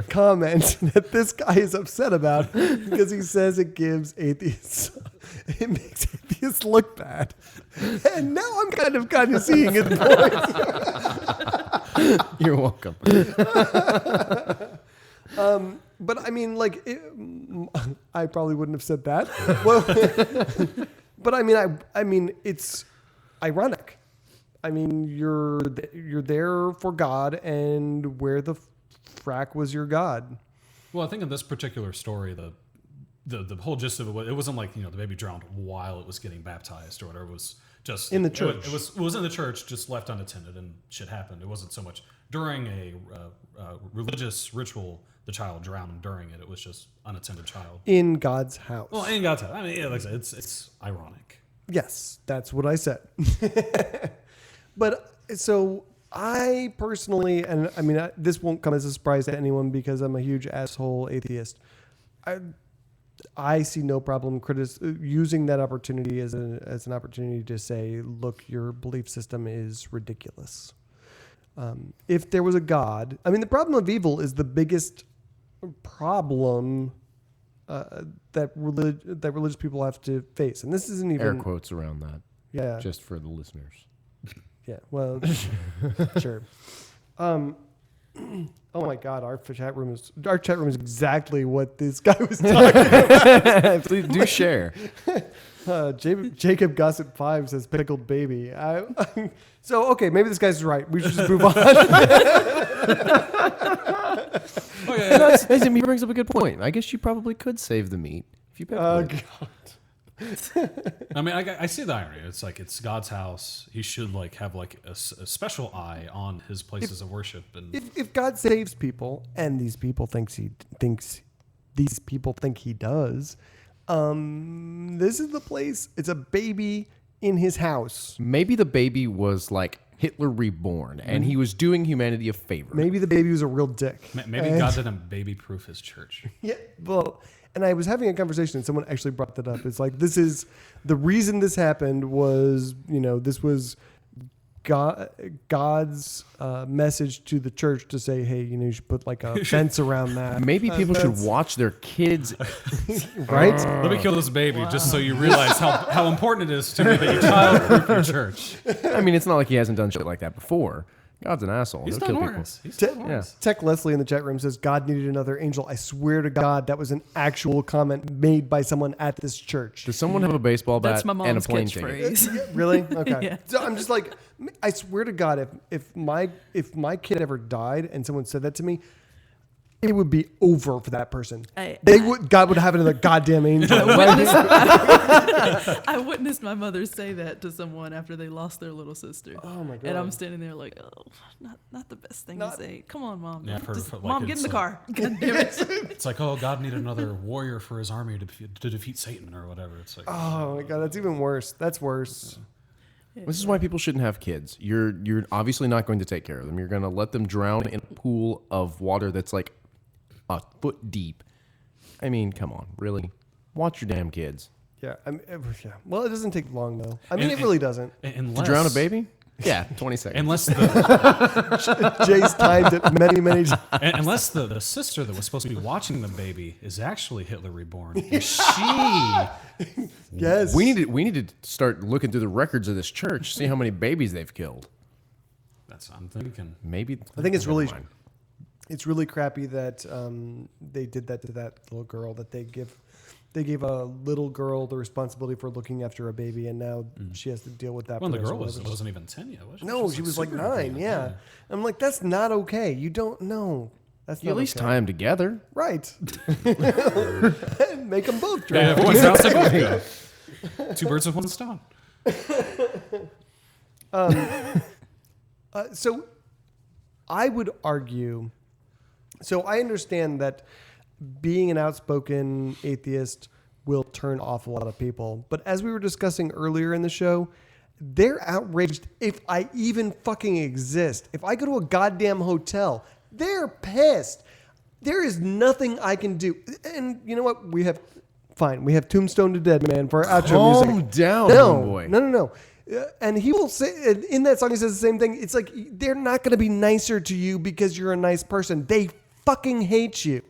J: Comment that this guy is upset about because he says it makes atheists look bad. And now I'm kind of seeing his point.
G: You're welcome.
J: But I mean, I probably wouldn't have said that. Well, but I mean, it's ironic. I mean, you're there for God, and where the frack was your God?
I: Well, I think in this particular story, the whole gist of it wasn't like the baby drowned while it was getting baptized or whatever. It was just
J: in the church.
I: It was in the church, just left unattended, and shit happened. It wasn't so much during a religious ritual. The child drowned, and during it, it was just unattended child
J: in God's house.
I: Well, in God's house. I mean, like I said, it's ironic.
J: Yes, that's what I said. But so I personally, and I mean, this won't come as a surprise to anyone because I'm a huge asshole atheist. I see no problem using that opportunity as an opportunity to say, look, your belief system is ridiculous. If there was a God, I mean, the problem of evil is the biggest problem that religious people have to face. And this isn't even
G: Air quotes around that.
J: Yeah.
G: Just for the listeners.
J: Yeah. Well, sure. Oh my God, our chat room is exactly what this guy was talking about.
G: Please do share.
J: Jacob Gossip 5 says pickled baby. So okay, maybe this guy's right. We should just move on.
G: He brings up a good point. I guess you probably could save the meat if you picked it.
J: God.
I: I mean, I see the irony. It's like it's God's house. He should like have like a special eye on his places of worship. And
J: If God saves people, and these people think he does, this is the place. It's a baby in his house.
G: Maybe the baby was like Hitler reborn, and he was doing humanity a favor.
J: Maybe the baby was a real dick.
I: maybe God didn't baby-proof his church.
J: Yeah, well, and I was having a conversation, and someone actually brought that up. It's like, this is the reason this happened was, this was God's message to the church to say, hey, you should put like a fence around that.
G: Maybe people should watch their kids.
J: Right?
I: Let me kill this baby just so you realize how important it is to me that you child-proof your church.
G: I mean, it's not like he hasn't done shit like that before. God's an asshole.
I: He's
G: He'll
I: done
G: kill people.
I: worse. He's done worse.
J: Tech Leslie in the chat room says, God needed another angel. I swear to God, that was an actual comment made by someone at this church.
G: Does someone have a baseball bat
H: That's my
G: and a
H: mom's
G: plane
H: catchphrase.
G: ticket?
J: Really? Okay.
H: Yeah.
J: So I'm just like, I swear to God, if my kid ever died and someone said that to me, it would be over for that person. God would have another goddamn angel.
H: I witnessed my mother say that to someone after they lost their little sister.
J: Oh my God.
H: And I'm standing there like, oh, not the best thing to say. Come on, Mom.
I: Yeah, I've heard of it, like,
H: Mom, get in the
I: it's
H: car. God damn it.
I: It's like, oh, God needed another warrior for his army to defeat Satan or whatever. It's like,
J: Oh my God, that's even worse. That's worse.
G: This is why people shouldn't have kids. You're obviously not going to take care of them. You're going to let them drown in a pool of water that's like a foot deep. I mean, come on, really? Watch your damn kids.
J: Yeah. Yeah. Well, it doesn't take long though. I mean, it really doesn't.
G: To drown a baby? Yeah, 20 seconds.
I: Unless
J: Jay's timed it many times.
I: Unless the sister that was supposed to be watching the baby is actually Hitler reborn. And she...
J: Yes.
G: We need to start looking through the records of this church, see how many babies they've killed.
I: That's what I'm thinking.
G: Maybe.
J: I think it's
G: never
J: really
G: mind.
J: It's really crappy that they did that to that little girl, that they gave a little girl the responsibility for looking after a baby, and now she has to deal with that.
I: Well, the girl wasn't even 10 yet, was she?
J: No, she was like 9, yeah. I'm like, that's not okay. You don't know. That's
G: You
J: not
G: at least
J: okay.
G: tie them together.
J: Right. Make them both drown.
I: Yeah, everyone sounds like a go. Two birds with one stone.
J: So I would argue, so I understand that being an outspoken atheist will turn off a lot of people. But as we were discussing earlier in the show, they're outraged if I even fucking exist. If I go to a goddamn hotel, they're pissed. There is nothing I can do. And you know what? We have Tombstone to Dead Man for our outro music.
G: Calm down,
J: No.
G: homeboy.
J: And he will say, in that song, he says the same thing. It's like, they're not going to be nicer to you because you're a nice person. They fucking hate you.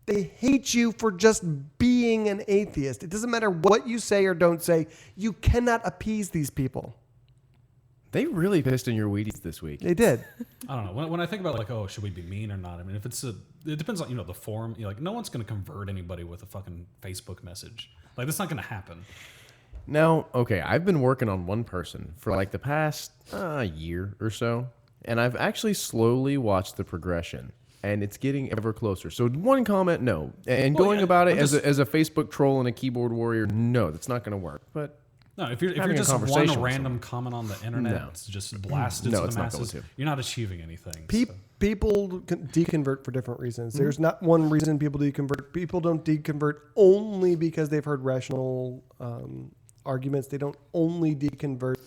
J: They hate you for just being an atheist. It doesn't matter what you say or don't say. You cannot appease these people.
G: They really pissed in your Wheaties this week.
J: They did.
I: I don't know. When I think about like, oh, should we be mean or not? I mean, if it depends on, the form. Like, no one's going to convert anybody with a fucking Facebook message. Like, that's not going to happen.
G: Now, okay, I've been working on one person for like the past year or so, and I've actually slowly watched the progression, and it's getting ever closer. So one comment, no. And going about it as a Facebook troll and a keyboard warrior, no, that's not going to work. But
I: no, if you're just one random comment on the internet, it's just blasted to the masses, you're not achieving anything.
J: People deconvert for different reasons. There's not one reason people deconvert. People don't deconvert only because they've heard rational arguments. They don't only deconvert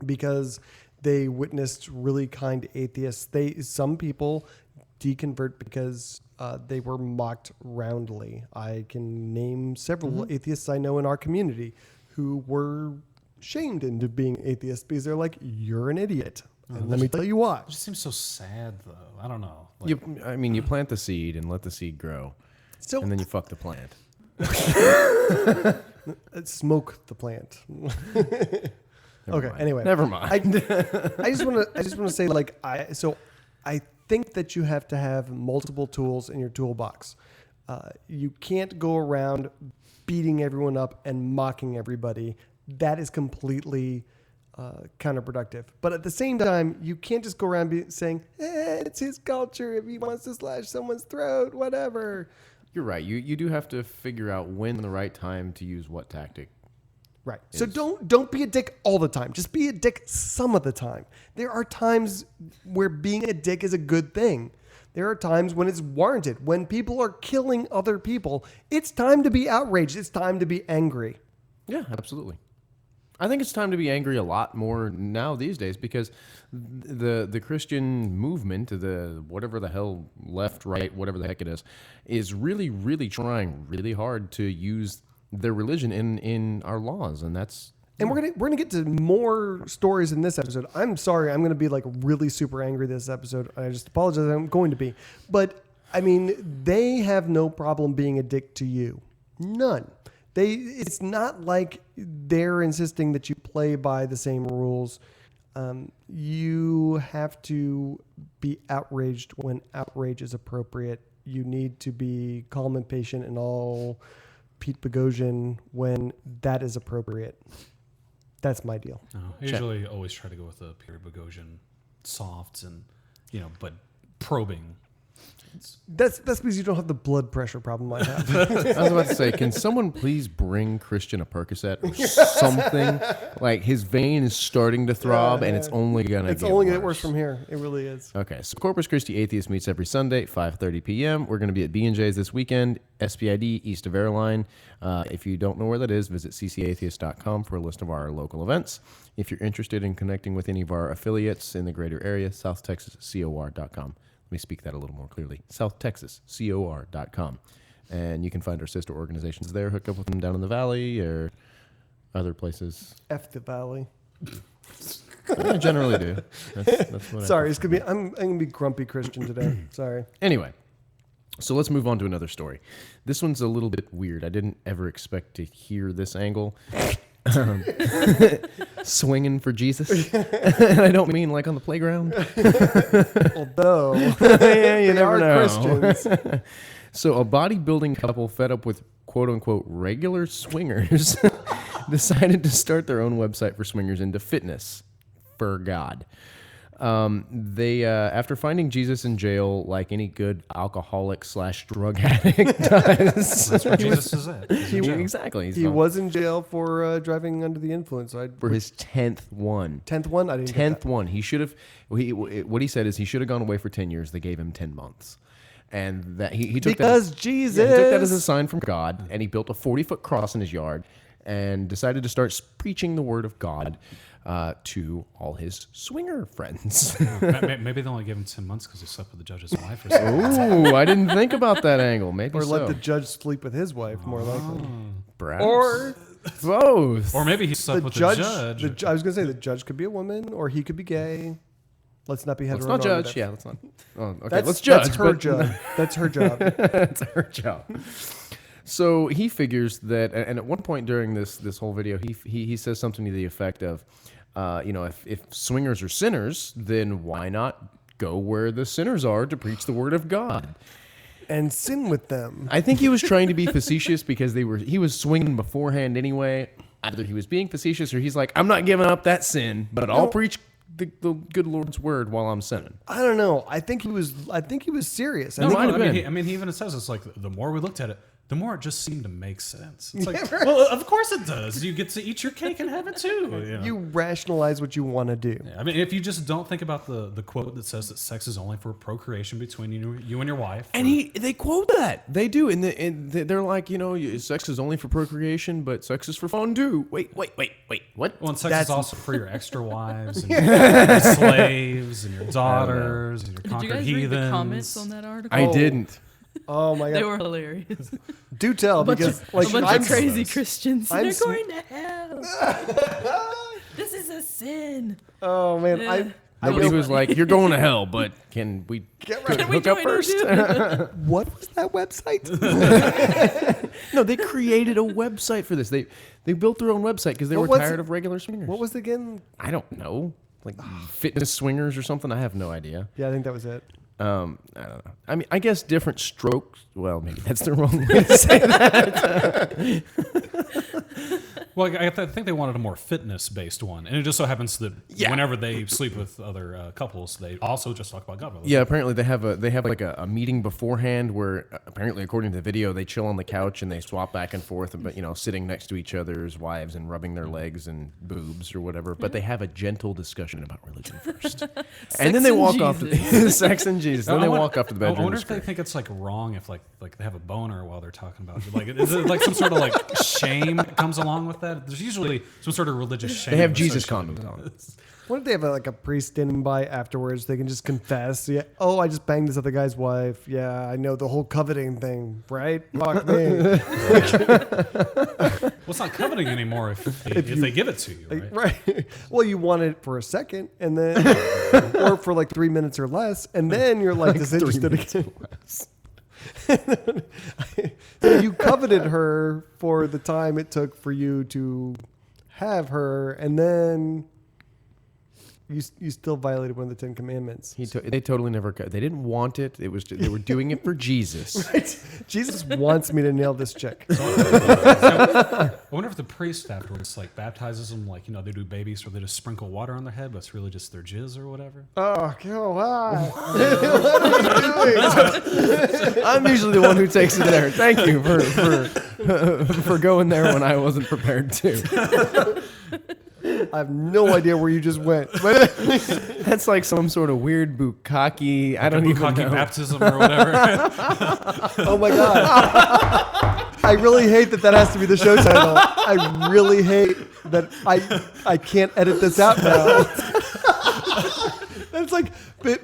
J: because they witnessed really kind atheists. Some people deconvert because they were mocked roundly. I can name several atheists I know in our community who were shamed into being atheists because they're like, you're an idiot. And let me tell you why.
I: It just seems so sad, though. I don't know.
G: you plant the seed and let the seed grow, and then you fuck the plant.
J: Smoke the plant. Okay.
G: mind.
J: Anyway,
G: Never mind.
J: I just want to say, like, I think that you have to have multiple tools in your toolbox. You can't go around beating everyone up and mocking everybody. That is completely counterproductive. But at the same time, you can't just go around saying, it's his culture. If he wants to slash someone's throat, whatever.
G: You're right. You do have to figure out when the right time to use what tactic.
J: Right. So don't be a dick all the time. Just be a dick some of the time. There are times where being a dick is a good thing. There are times when it's warranted. When people are killing other people, it's time to be outraged. It's time to be angry.
G: Yeah, absolutely. I think it's time to be angry a lot more now these days because the Christian movement, the whatever the hell, left, right, whatever the heck it is really, really trying really hard to use their religion in our laws, and that's.
J: And we're gonna get to more stories in this episode. I'm sorry, I'm gonna be like really super angry this episode. I just apologize. I'm going to be, but I mean, they have no problem being a dick to you. None. It's not like they're insisting that you play by the same rules. You have to be outraged when outrage is appropriate. You need to be calm and patient and all Pete Boghossian when that is appropriate. That's my deal.
I: I usually always try to go with the Peter Boghossian softs and, but probing.
J: That's because you don't have the blood pressure problem I have.
G: I was about to say, can someone please bring Christian a Percocet or something? Like his vein is starting to throb, and it's only gonna.
J: It's only gonna get worse from here. It really is.
G: Okay, so Corpus Christi Atheist meets every Sunday, 5:30 p.m. We're gonna be at B&J's this weekend, SPID east of Airline. If you don't know where that is, visit ccatheist.com for a list of our local events. If you're interested in connecting with any of our affiliates in the greater area, southtexascor.com. Let me speak that a little more clearly. southtexascor.com. And you can find our sister organizations there. Hook up with them down in the valley or other places.
J: F the valley.
G: I generally do. That's what
J: Sorry, it's gonna be. I'm gonna be grumpy Christian today. Sorry.
G: Anyway, so let's move on to another story. This one's a little bit weird. I didn't ever expect to hear this angle. Swinging for Jesus. And I don't mean like on the playground.
J: Although
G: yeah, you never know.
J: Christians.
G: So a bodybuilding couple fed up with quote unquote regular swingers decided to start their own website for swingers into fitness for God. They after finding Jesus in jail, like any good alcoholic / drug addict does.
I: That's what Jesus is at.
G: Exactly.
J: He was in jail for driving under the influence.
G: For his 10th one.
J: 10th one? I didn't
G: 10th one. He should have. What he said is he should have gone away for 10 years. They gave him 10 months. And that he took
J: because
G: that,
J: Jesus.
G: Yeah, he took that as a sign from God, and he built a 40-foot cross in his yard and decided to start preaching the word of God to all his swinger friends.
I: Maybe they only gave him 10 months because he slept with the judge's wife or something.
G: Ooh, I didn't think about that angle. Maybe
J: or
G: so.
J: let the judge sleep with his wife, more likely.
G: Perhaps.
J: Or
G: both.
I: Or maybe he slept with the judge.
J: I was going to say the judge could be a woman, or he could be gay. Let's not be heteronormative.
G: Let's not judge. Yeah, let's not. Oh, okay, let's
J: judge.
G: judge.
J: That's her job. That's her job.
G: That's her job. So he figures that, and at one point during this whole video, he says something to the effect of, if swingers are sinners, then why not go where the sinners are to preach the word of God
J: and sin with them?
G: I think he was trying to be facetious because he was swinging beforehand anyway. Either he was being facetious or he's like, I'm not giving up that sin, but I'll preach the good Lord's word while I'm sinning.
J: I don't know. I think he was serious.
I: No, I mean, he even saws it's like the more we looked at it, the more it just seemed to make sense. It's like, well, of course it does. You get to eat your cake and have it too.
J: You rationalize what you want to do.
I: Yeah, I mean, if you just don't think about the quote that says that sex is only for procreation between you and your wife.
G: And they quote that. They do. And they're like, sex is only for procreation, but sex is for fun too. Wait. What?
I: Well, and sex is also for your extra wives and your slaves and your daughters and your conquered
H: Did you guys
I: heathens.
H: read the comments on that article?
G: I didn't.
J: Oh my God.
H: They were hilarious.
J: Do tell, because
H: a bunch of crazy Christians. They're going to hell. This is a sin.
J: Oh man,
G: Nobody was like, "You're going to hell," but can we hook up first?
J: What was that website?
G: No, they created a website for this. They built their own website because they were tired of regular swingers.
J: What was it again?
G: I don't know. Like fitness swingers or something. I have no idea.
J: Yeah, I think that was it.
G: I don't know. I mean, I guess different strokes. Well, maybe that's the wrong way to say that.
I: Well, I think they wanted a more fitness-based one, and it just so happens that whenever they sleep with other couples, they also just talk about God.
G: Yeah, apparently they have like a meeting beforehand where apparently, according to the video, they chill on the couch and they swap back and forth, but sitting next to each other's wives and rubbing their legs and boobs or whatever. But they have a gentle discussion about religion first, and then they walk off to sex and Jesus. Then they walk off to the bedroom.
I: I wonder if they think it's like wrong if like they have a boner while they're talking about it. Like, is it like some sort of like shame that comes along with that? There's usually some sort of religious shame.
G: They have Jesus condoms on.
J: What if they have a priest standing by afterwards? They can just confess. Yeah. Oh, I just banged this other guy's wife. Yeah, I know the whole coveting thing, right? Fuck me.
I: Well, it's not coveting anymore if they give it to you, right?
J: Right. Well, you want it for a second, and then, or for like 3 minutes or less, and then you're like disinterested again. So you coveted her for the time it took for you to have her, and then you still violated one of the 10 Commandments.
G: They totally never. They didn't want it. It was they were doing it for Jesus.
J: Right. Jesus wants me to nail this chick.
I: I wonder if the priest afterwards like baptizes them, like they do babies, where they just sprinkle water on their head, but it's really just their jizz or whatever.
J: Oh, go on.
G: I'm usually the one who takes it there. Thank you for going there when I wasn't prepared to.
J: I have no idea where you just went.
G: That's like some sort of weird bukkake. I don't even know.
I: Baptism or whatever.
J: Oh my God. I really hate that has to be the show title. I really hate that I can't edit this out now. It's like,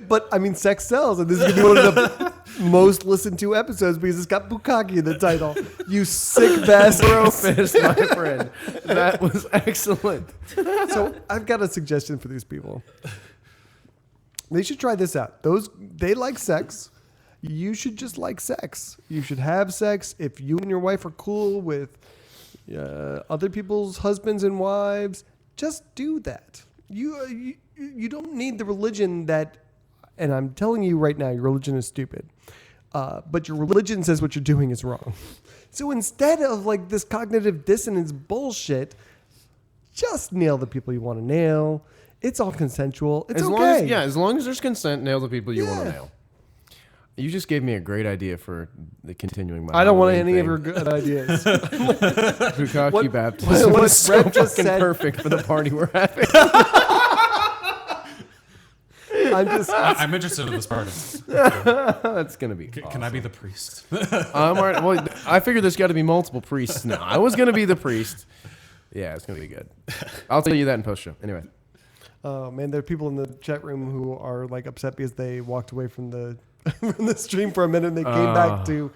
J: but I mean, sex sells, and this is going to be one of the most listened to episodes because it's got Bukkake in the title. You sick bastard.
G: Fist, my friend. That was excellent.
J: So I've got a suggestion for these people. They should try this out. They like sex. You should just like sex. You should have sex. If you and your wife are cool with other people's husbands and wives, just do that. You don't need the religion that, and I'm telling you right now, your religion is stupid. But your religion says what you're doing is wrong. So instead of like this cognitive dissonance bullshit, just nail the people you want to nail. It's all consensual. It's okay.
G: As long as there's consent, nail the people you want to nail. You just gave me a great idea for the continuing.
J: I don't want any of your good ideas.
G: Bukkake baptism was so fucking perfect for the party we're having.
I: I'm interested in this party.
G: That's gonna be.
I: Can I be the priest?
G: I'm all right. Well, I figured there's got to be multiple priests now. I was gonna be the priest. Yeah, it's gonna be good. I'll tell you that in post show. Anyway.
J: Oh man, there are people in the chat room who are like upset because they walked away from the from the stream for a minute and they came back to,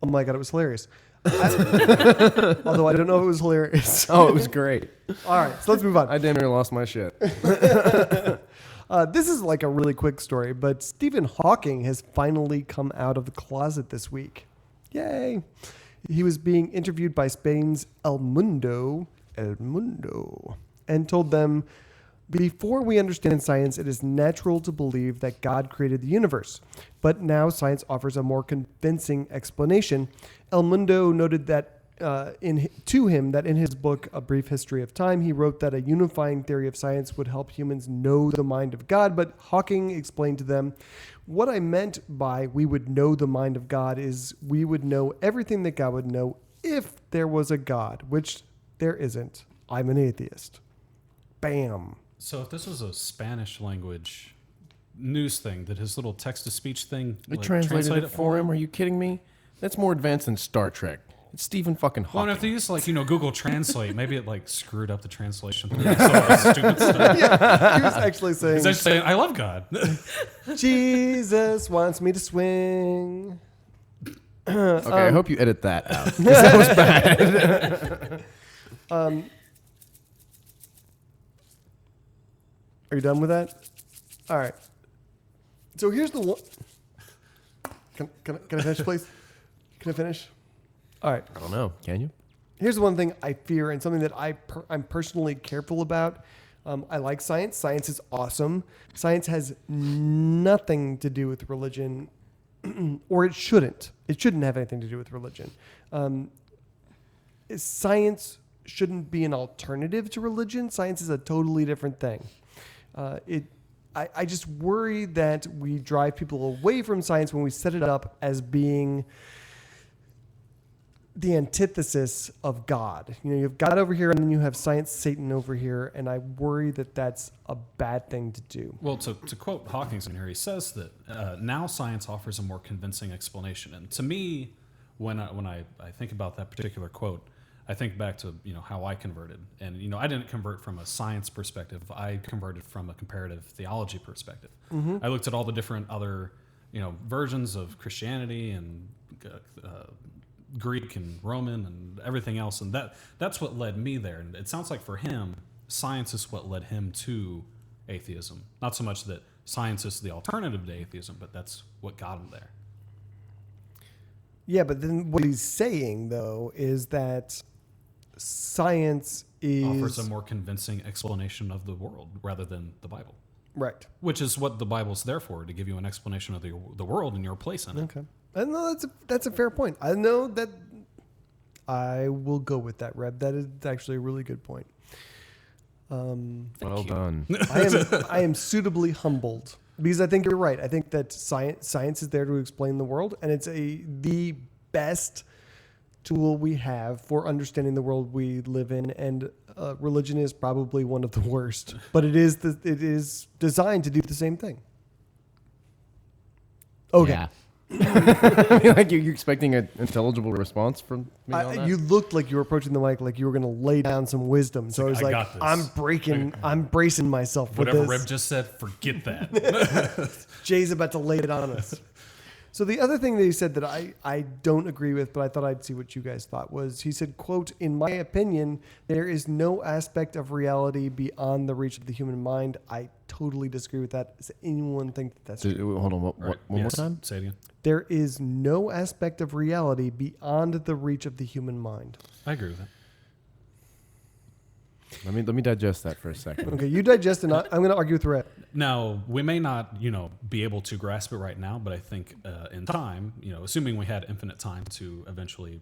J: oh my God, it was hilarious. Although I don't know if it was hilarious.
G: Oh, it was great.
J: All right, so let's move on.
G: I damn near lost my shit.
J: This is like a really quick story, but Stephen Hawking has finally come out of the closet this week. Yay. He was being interviewed by Spain's El Mundo, and told them, before we understand science, it is natural to believe that God created the universe. But now science offers a more convincing explanation. El Mundo noted that to him that in his book, A Brief History of Time, he wrote that a unifying theory of science would help humans know the mind of God. But Hawking explained to them, what I meant by we would know the mind of God is we would know everything that God would know if there was a God, which there isn't. I'm an atheist. Bam.
I: So if this was a Spanish language news thing, that his little text-to-speech thing
G: They translated it for him? Are you kidding me? That's more advanced than Star Trek. It's Stephen fucking Hawking.
I: Well, if they use Google Translate, maybe it screwed up the translation. Stupid stuff.
J: Yeah, he was actually saying,
I: he's actually saying, I love God.
J: Jesus wants me to swing.
G: Okay, I hope you edit that out. That was bad.
J: Are you done with that? All right. So here's the one. Can I finish, please? Can I finish? All right.
G: I don't know. Can you?
J: Here's the one thing I fear and something that I'm personally careful about. I like science. Science is awesome. Science has nothing to do with religion, or it shouldn't. It shouldn't have anything to do with religion. Science shouldn't be an alternative to religion. Science is a totally different thing. I just worry that we drive people away from science when we set it up as being the antithesis of God. You know, you have God over here, and then you have science Satan over here, and I worry that that's a bad thing to do.
I: Well, to quote Hawkins in here, he says that now science offers a more convincing explanation. And to me, when I think about that particular quote, I think back to how I converted, and I didn't convert from a science perspective. I converted from a comparative theology perspective.
J: Mm-hmm.
I: I looked at all the different other versions of Christianity and Greek and Roman and everything else, and that's what led me there. And it sounds like for him, science is what led him to atheism. Not so much that science is the alternative to atheism, but that's what got him there.
J: Yeah, but then what he's saying though is that science
I: offers a more convincing explanation of the world rather than the Bible.
J: Right.
I: Which is what the Bible's there for, to give you an explanation of the world and your place in it.
J: Okay. I know that's a fair point. I know that I will go with that, Reb. That is actually a really good point.
G: Well done.
J: I am suitably humbled because I think you're right. I think that science is there to explain the world, and it's the best tool we have for understanding the world we live in. And religion is probably one of the worst, but it is designed to do the same thing. Okay.
G: Yeah. Like you're expecting an intelligible response from me on that?
J: You looked like you were approaching the mic like you were going to lay down some wisdom. So I was like, I'm bracing myself for
I: whatever
J: this.
I: Reb just said, forget that.
J: Jay's about to lay it on us. So the other thing that he said that I don't agree with, but I thought I'd see what you guys thought, was he said, quote, "In my opinion, there is no aspect of reality beyond the reach of the human mind." I totally disagree with that. Does anyone think that that's true?
G: Hold on. One more time?
I: Say it again.
J: There is no aspect of reality beyond the reach of the human mind.
I: I agree with that.
G: Let me digest that for a second.
J: Okay, you digest it. I'm going to argue with Rhett.
I: Now, we may not, be able to grasp it right now, but I think in time, assuming we had infinite time to eventually,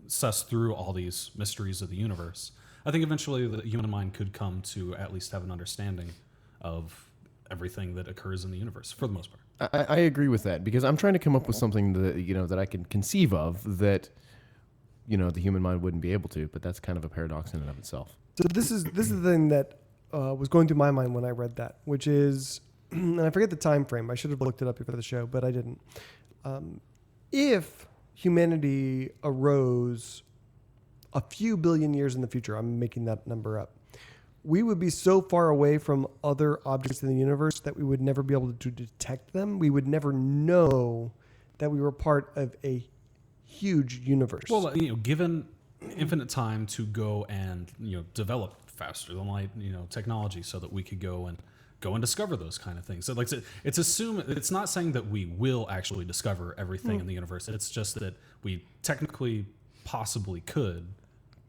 I: suss through all these mysteries of the universe, I think eventually the human mind could come to at least have an understanding of everything that occurs in the universe, for the most part.
G: I agree with that because I'm trying to come up with something that that I can conceive of that the human mind wouldn't be able to, but that's kind of a paradox in and of itself.
J: So this is the thing that was going through my mind when I read that, which is, and I forget the time frame. I should have looked it up before the show, but I didn't. If humanity arose a few billion years in the future, I'm making that number up, we would be so far away from other objects in the universe that we would never be able to detect them. We would never know that we were part of a huge universe.
I: Well, given infinite time to go and develop faster than light technology so that we could go and discover those kind of things. So it's not saying that we will actually discover everything in the universe. It's just that we technically possibly could,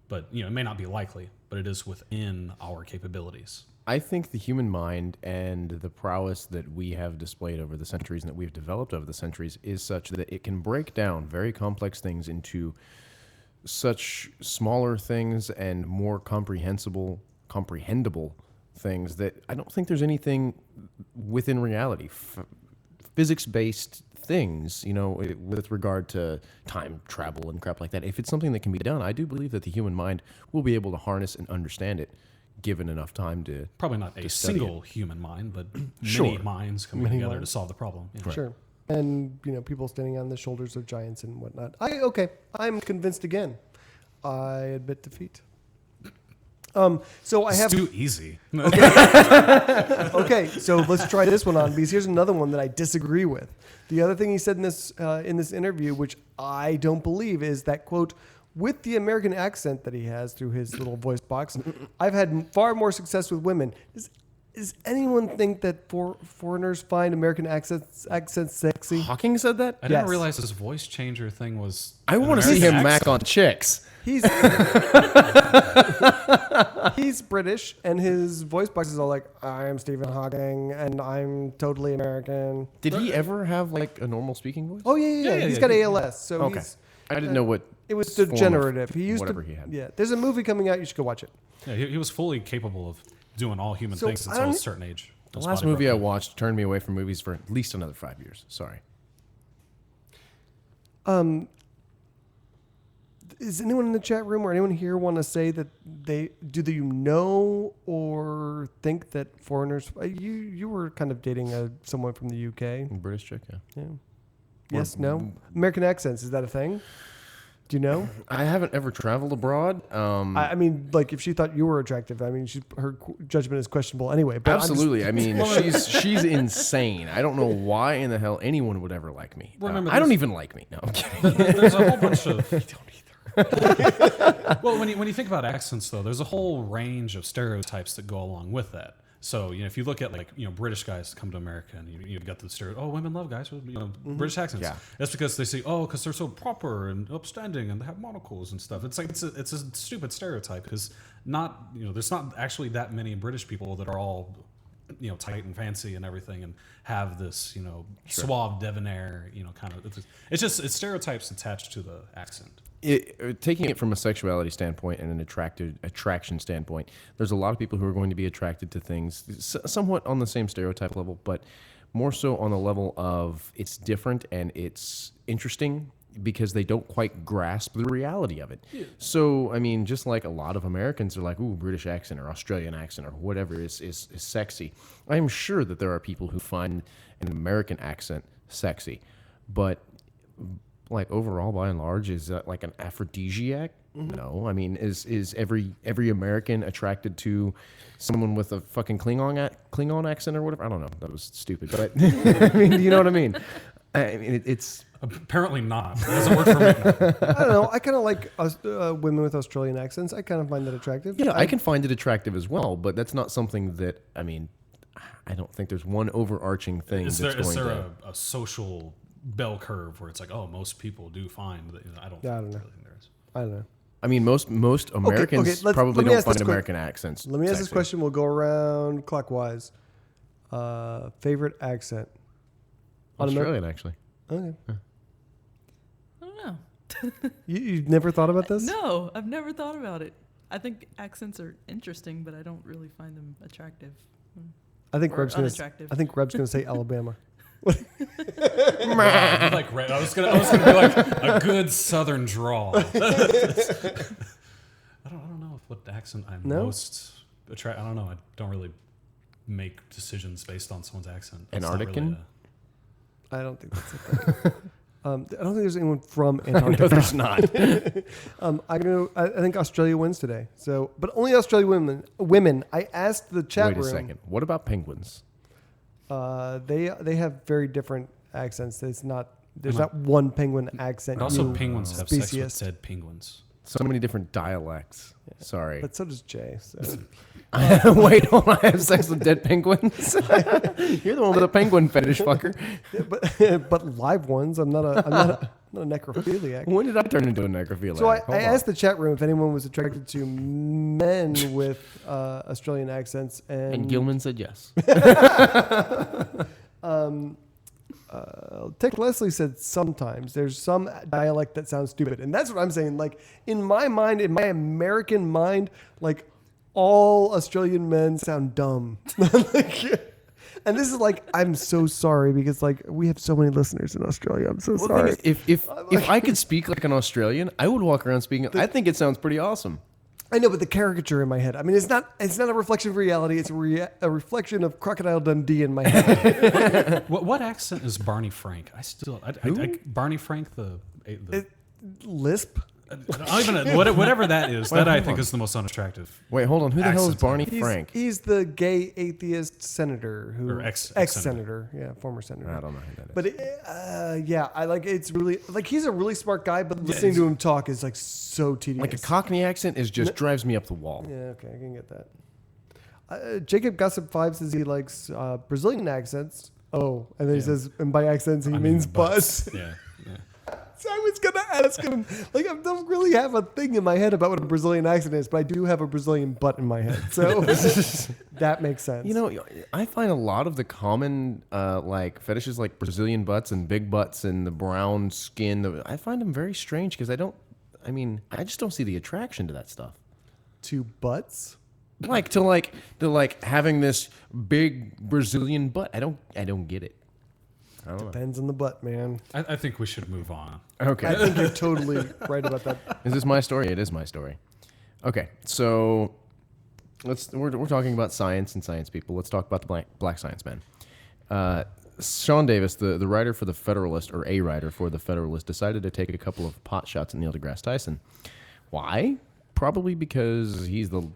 I: but it may not be likely, but it is within our capabilities.
G: I think the human mind and the prowess that we have displayed over the centuries and that we've developed over the centuries is such that it can break down very complex things into such smaller things and more comprehensible comprehensible things that I don't think there's anything within reality, physics-based things, you know, with regard to time travel and crap like that. If it's something that can be done, I do believe that the human mind will be able to harness and understand it, given enough time to
I: probably not a single human mind, but
G: sure.
I: many minds coming together to solve the problem.
J: Yeah. Sure. And, you know, people standing on the shoulders of giants and whatnot. I'm convinced again. I admit defeat. So I have...
I: It's too easy.
J: Okay. Okay, so let's try this one on, because here's another one that I disagree with. The other thing he said in this interview, which I don't believe, is that, quote, with the American accent that he has through his little voice box, I've had far more success with women. Does Does anyone think that foreigners find American accents sexy?
G: Hawking said that?
I: I didn't realize this voice changer thing was.
G: I want to see him mac on chicks.
J: He's British, and his voice box is all like, "I am Stephen Hawking, and I'm totally American."
G: Did he ever have like a normal speaking voice?
J: Oh yeah. He's got ALS, so
G: okay. I didn't know what
J: it was degenerative. He used
G: whatever he had.
J: Yeah, there's a movie coming out. You should go watch it.
I: Yeah, he was fully capable of doing all human things until a certain age.
G: The last movie I watched turned me away from movies for at least another 5 years. Sorry.
J: Is anyone in the chat room or anyone here want to say that do you know or think that foreigners? You were kind of dating someone from the UK,
G: British chick, yeah.
J: Yes, no. American accents, is that a thing? Do you know?
G: I haven't ever traveled abroad.
J: I mean, like if she thought you were attractive, I mean, her judgment is questionable anyway. But
G: absolutely. I mean, she's insane. I don't know why in the hell anyone would ever like me. I don't even like me. No, I'm kidding.
I: There's a whole bunch of. You don't either. Well, when you think about accents, though, there's a whole range of stereotypes that go along with that. So, if you look at British guys come to America and you've got the stereotype, women love guys with British accents. Yeah. That's because they say, because they're so proper and upstanding and they have monocles and stuff. It's like it's a stupid stereotype because there's not actually that many British people that are all tight and fancy and everything and have this suave debonair kind of it's stereotypes attached to the accent.
G: Taking it from a sexuality standpoint and an attraction standpoint, there's a lot of people who are going to be attracted to things somewhat on the same stereotype level, but more so on the level of it's different and it's interesting because they don't quite grasp the reality of it. Yeah. So, I mean, just like a lot of Americans are like, ooh, British accent or Australian accent or whatever is sexy. I'm sure that there are people who find an American accent sexy, but like overall, by and large, is that like an aphrodisiac? Mm-hmm. No, I mean, is every American attracted to someone with a fucking Klingon accent or whatever? I don't know. That was stupid, but I mean, you know what I mean? I mean, it's
I: apparently not. It doesn't work for me.
J: I don't know. I kind of like women with Australian accents. I kind of find that attractive.
G: Yeah, I can find it attractive as well, but that's not something that I mean. I don't think there's one overarching thing. Is there
I: a social bell curve where it's like, most people do find that? I don't really think there is.
J: I don't know.
G: I mean, most Americans probably don't find American accents.
J: Let me ask this question. We'll go around clockwise. Favorite accent?
G: Australian, actually.
J: Okay.
H: I don't know.
J: You've never thought about this?
H: No, I've never thought about it. I think accents are interesting, but I don't really find them attractive.
J: I think Reb's going to say Alabama.
I: I was gonna be like a good Southern drawl. I don't know what accent I'm most attracted. I don't know. I don't really make decisions based on someone's accent.
G: Antarctican?
J: I don't think that's a thing. I don't think there's anyone from Antarctica.
G: No, there's not.
J: I think Australia wins today. So, but only Australian women. I asked the chat room.
G: Wait a second. What about penguins?
J: They have very different accents. There's not one penguin accent.
I: Also, penguins have sex with dead penguins.
G: So many different dialects. Yeah. Sorry.
J: But so does Jay. So.
G: Wait, hold on. I have sex with dead penguins? You're the one with a penguin fetish, fucker.
J: Yeah, but live ones. I'm not a necrophiliac.
G: When did I turn into a necrophiliac?
J: So I asked the chat room if anyone was attracted to men with Australian accents. And
G: Gilman said yes.
J: Tech Leslie said sometimes there's some dialect that sounds stupid, and that's what I'm saying. Like in my mind, in my American mind, like all Australian men sound dumb. And this is like, I'm so sorry because like we have so many listeners in Australia. I'm so sorry.
G: If I could speak like an Australian, I would walk around speaking. I think it sounds pretty awesome.
J: I know, but the caricature in my head. I mean, it's not a reflection of reality. It's a reflection of Crocodile Dundee in my head.
I: What accent is Barney Frank? Barney Frank
J: lisp.
I: Whatever that is, that I think is the most unattractive.
G: Wait, hold on. Who the hell is Barney Frank?
J: He's the gay atheist senator
I: or
J: ex-senator. Yeah, former senator.
G: I don't know who that is.
J: But I like it's really like he's a really smart guy, but listening to him talk is like so tedious.
G: Like a Cockney accent just drives me up the wall.
J: Yeah, okay, I can get that. Jacob Gossip 5 says he likes Brazilian accents. Oh, and then he says, and by accents he means butts.
I: Yeah.
J: So I was going to ask him, like, I don't really have a thing in my head about what a Brazilian accent is, but I do have a Brazilian butt in my head. So that makes sense.
G: You know, I find a lot of the common, like, fetishes like Brazilian butts and big butts and the brown skin, I find them very strange because I just don't see the attraction to that stuff.
J: To butts?
G: Like, to having this big Brazilian butt. I don't get it. I don't know.
J: Depends on the butt, man.
I: I think we should move on.
G: Okay.
J: I think you're totally right about that.
G: Is this my story? It is my story. Okay, so we're talking about science and science people. Let's talk about the black science men. Sean Davis, the writer for the Federalist, or a writer for the Federalist, decided to take a couple of pot shots at Neil deGrasse Tyson. Why? Probably because he's the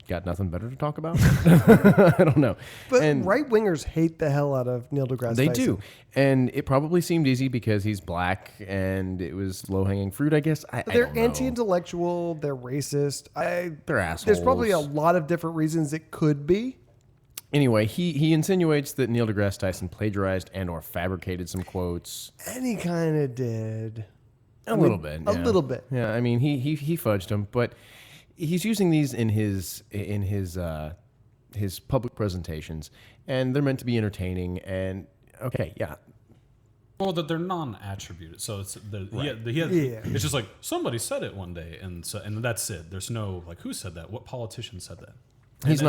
G: got nothing better to talk about. I don't know.
J: But right wingers hate the hell out of Neil deGrasse Tyson.
G: They do, and it probably seemed easy because he's black, and it was low hanging fruit, I guess.
J: They're anti-intellectual. They're racist.
G: They're assholes.
J: There's probably a lot of different reasons it could be.
G: Anyway, he insinuates that Neil deGrasse Tyson plagiarized and or fabricated some quotes.
J: And he kind of did.
G: A little bit.
J: A little bit.
G: Yeah, I mean, he fudged them, but he's using these in his public presentations, and they're meant to be entertaining. And okay, yeah.
I: Well, that they're non-attributed, so it's
G: Right.
I: it's just like somebody said it one day, and that's it. There's no like who said that, what politician said that.
G: He's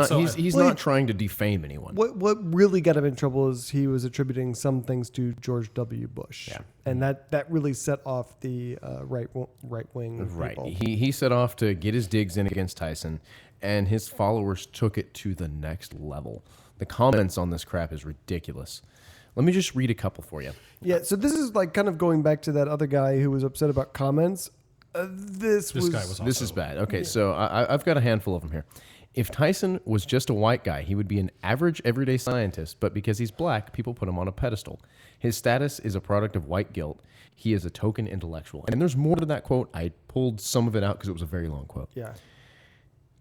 G: not trying to defame anyone.
J: What really got him in trouble is he was attributing some things to George W. Bush.
G: Yeah.
J: And that really set off the right wing
G: Right.
J: people.
G: He set off to get his digs in against Tyson, and his followers took it to the next level. The comments on this crap is ridiculous. Let me just read a couple for you.
J: Yeah, so this is like kind of going back to that other guy who was upset about comments. This
G: is bad. Okay, so I've got a handful of them here. If Tyson was just a white guy, he would be an average everyday scientist, but because he's black, people put him on a pedestal. His status is a product of white guilt. He is a token intellectual. And there's more to that quote. I pulled some of it out because it was a very long quote.
J: Yeah.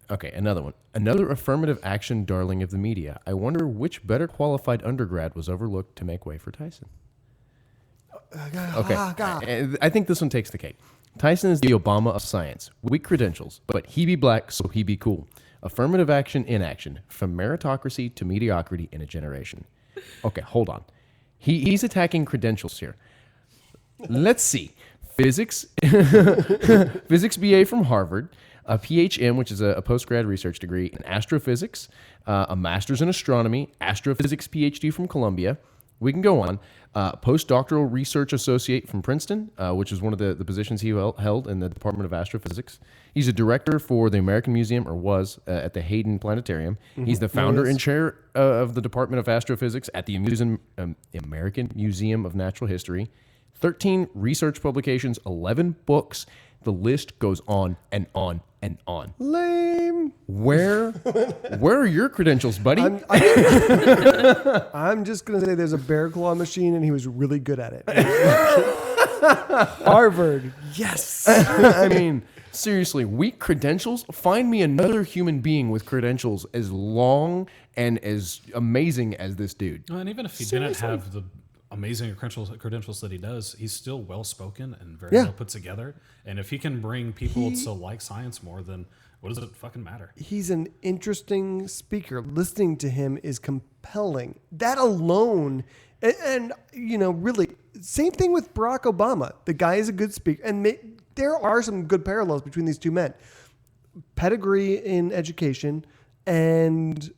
G: Okay, another one. Another affirmative action darling of the media. I wonder which better qualified undergrad was overlooked to make way for Tyson. Okay, I think this one takes the cake. Tyson is the Obama of science. Weak credentials, but he be black, so he be cool. Affirmative action in action, from meritocracy to mediocrity in a generation. Okay, hold on. He's attacking credentials here. Let's see. Physics, physics BA from Harvard, a PhM, which is a postgrad research degree in astrophysics, a master's in astronomy, astrophysics PhD from Columbia. We can go on. Postdoctoral research associate from Princeton, which is one of the positions he held in the Department of Astrophysics. He's a director for the American Museum, or was, at the Hayden Planetarium. Mm-hmm. He's the founder and chair of the Department of Astrophysics at the American Museum of Natural History. 13 research publications, 11 books. The list goes on and on and on.
J: Lame.
G: Where are your credentials, buddy?
J: I'm just going to say there's a bear claw machine and he was really good at it. Harvard. Yes.
G: I mean, seriously, weak credentials? Find me another human being with credentials as long and as amazing as this dude.
I: Well, and even if he didn't have the amazing credentials that he does, he's still well-spoken and very well put together. And if he can bring people to like science more, then what does it fucking matter?
J: He's an interesting speaker. Listening to him is compelling. That alone, and you know, really, same thing with Barack Obama. The guy is a good speaker, and there are some good parallels between these two men. Pedigree in education and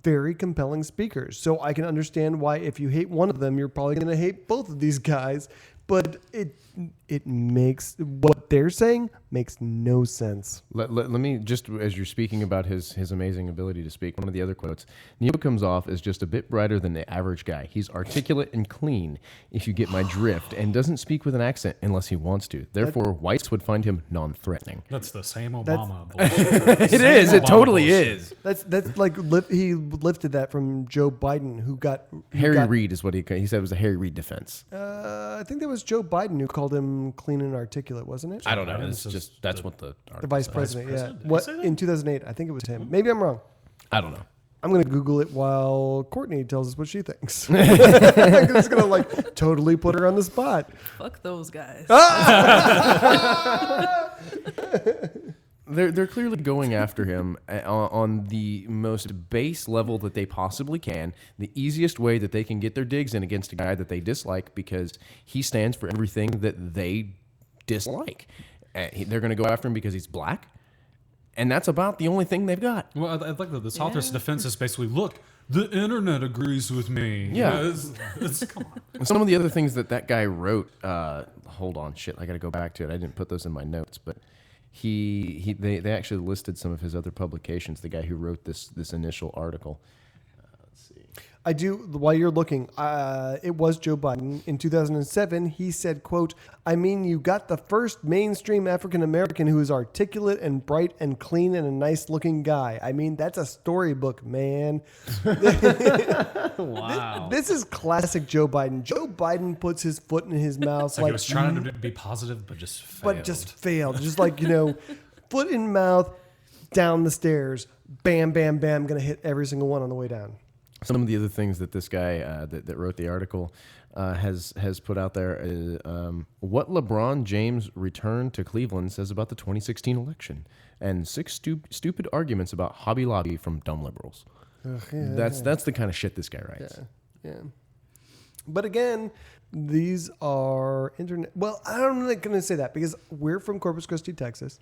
J: very compelling speakers. So I can understand why if you hate one of them, you're probably going to hate both of these guys. But it makes what they're saying makes no sense.
G: Let me just, as you're speaking about his amazing ability to speak, one of the other quotes, Neil comes off as just a bit brighter than the average guy. He's articulate and clean, if you get my drift, and doesn't speak with an accent unless he wants to. Therefore, whites would find him non-threatening.
I: That's the same Obama bullshit.
G: It is. It totally is.
J: That's like he lifted that from Joe Biden, who got
G: Harry Reid is what he said. It was a Harry Reid defense.
J: I think that was Joe Biden who called him clean and articulate, wasn't it?
G: I don't know. It's just that's what the
J: vice president. Yeah. What in 2008? I think it was him. Maybe I'm wrong.
G: I don't know.
J: I'm going to Google it while Courtney tells us what she thinks. I'm just going to like totally put her on the spot.
H: Fuck those guys.
G: They're clearly going after him on the most base level that they possibly can. The easiest way that they can get their digs in against a guy that they dislike because he stands for everything that they dislike. They're going to go after him because he's black. And that's about the only thing they've got.
I: Well, I like that this author's defense is basically, look, the internet agrees with me.
G: Yeah.
I: Come on.
G: Some of the other things that guy wrote, hold on, shit, I got to go back to it. I didn't put those in my notes, but they actually listed some of his other publications, the guy who wrote this initial article. Let's see.
J: I do, while you're looking, it was Joe Biden. In 2007, he said, quote, I mean, you got the first mainstream African-American who is articulate and bright and clean and a nice-looking guy. I mean, that's a storybook, man.
I: Wow.
J: This is classic Joe Biden. Joe Biden puts his foot in his mouth.
I: It's like he was trying to be positive, but just failed.
J: Just like, foot in mouth, down the stairs, bam, bam, bam, going to hit every single one on the way down.
G: Some of the other things that this guy that wrote the article has put out there is what LeBron James' return to Cleveland says about the 2016 election, and 6 stupid arguments about Hobby Lobby from dumb liberals. That's the kind of shit this guy writes.
J: Yeah. But again, these are internet. Well, I'm not going to say that because we're from Corpus Christi, Texas.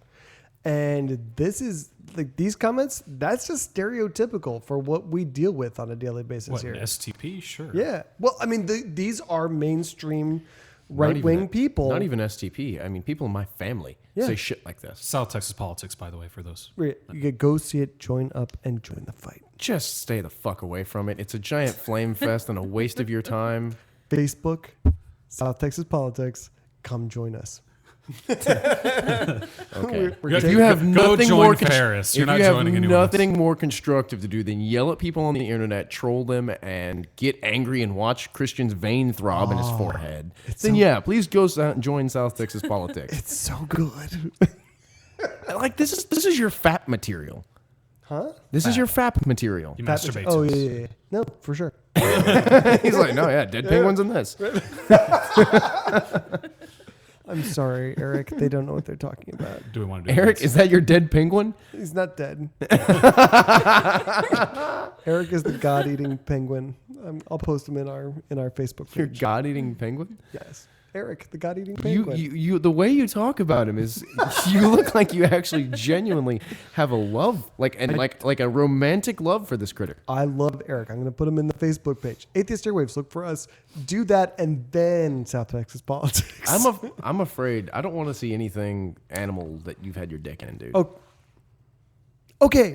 J: And this is like these comments, that's just stereotypical for what we deal with on a daily basis here.
I: STP? Sure.
J: Yeah. Well, I mean, these are mainstream right-wing people.
G: Not even STP. I mean, people in my family say shit like this.
I: South Texas politics, by the way, for those.
J: You could go see it, join up, and join the fight.
G: Just stay the fuck away from it. It's a giant flame fest and a waste of your time.
J: Facebook, South Texas politics, come join us.
G: Okay.
J: If
G: you have nothing more
I: Ferris, you're not joining anyone else.
G: nothing more constructive to do than yell at people on the internet, troll them, and get angry and watch Christian's vein throb in his forehead, then please go join South Texas politics.
J: It's so good.
G: Like this is your FAP material.
J: Huh?
G: This is your FAP material.
I: You masturbate.
J: Oh yeah. No, for sure.
G: He's like, no, dead penguins in this.
J: I'm sorry, Eric. They don't know what they're talking about.
I: Do we want to do
G: Eric,
I: this?
G: is that your dead penguin?
J: He's not dead. Eric is the god-eating penguin. I'll post him in our Facebook page.
G: Your god-eating penguin?
J: Yes. Eric, the god-eating penguin.
G: You the way you talk about him is you look like you actually genuinely have a love, like a romantic love for this critter.
J: I love Eric. I'm going to put him in the Facebook page. Atheist Airwaves, look for us. Do that and then South Texas politics.
G: I'm afraid I don't want to see anything animal that you've had your dick in, dude.
J: Oh. Okay.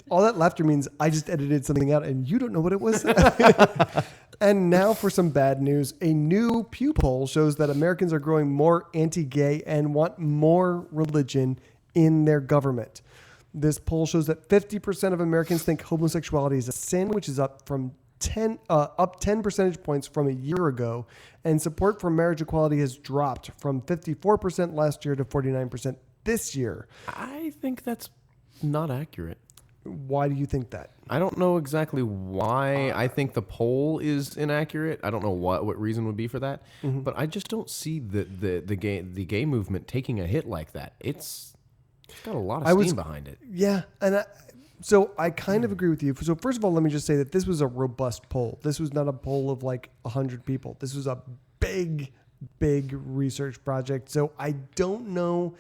J: All that laughter means I just edited something out and you don't know what it was. And now for some bad news. A new Pew poll shows that Americans are growing more anti-gay and want more religion in their government. This poll shows that 50% of Americans think homosexuality is a sin, which is up 10 percentage points from a year ago. And support for marriage equality has dropped from 54% last year to 49% this year.
G: I think that's not accurate.
J: Why do you think that?
G: I don't know exactly why I think the poll is inaccurate. I don't know what reason would be for that, but I just don't see the gay movement taking a hit like that. It's got a lot of steam behind it.
J: Yeah, and so I kind of agree with you. So first of all, let me just say that this was a robust poll. This was not a poll of like 100 people. This was a big research project. So I don't know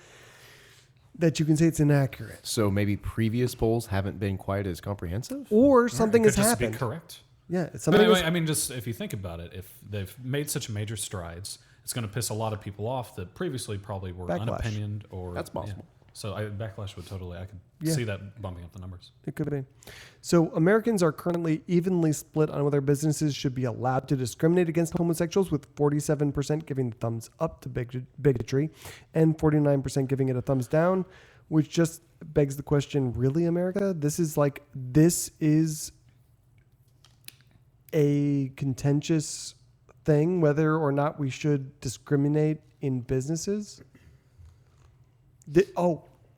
J: that you can say it's inaccurate.
G: So maybe previous polls haven't been quite as comprehensive?
J: Or something has happened.
I: Be correct.
J: Yeah.
I: I mean, just if you think about it, if they've made such major strides, it's going to piss a lot of people off that previously probably were unopinioned or...
G: That's possible.
I: Yeah. So backlash would totally... I could see that bumping up the numbers.
J: It could be. So Americans are currently evenly split on whether businesses should be allowed to discriminate against homosexuals, with 47% giving the thumbs up to bigotry and 49% giving it a thumbs down, which just begs the question, really, America? This is a contentious thing, whether or not we should discriminate in businesses?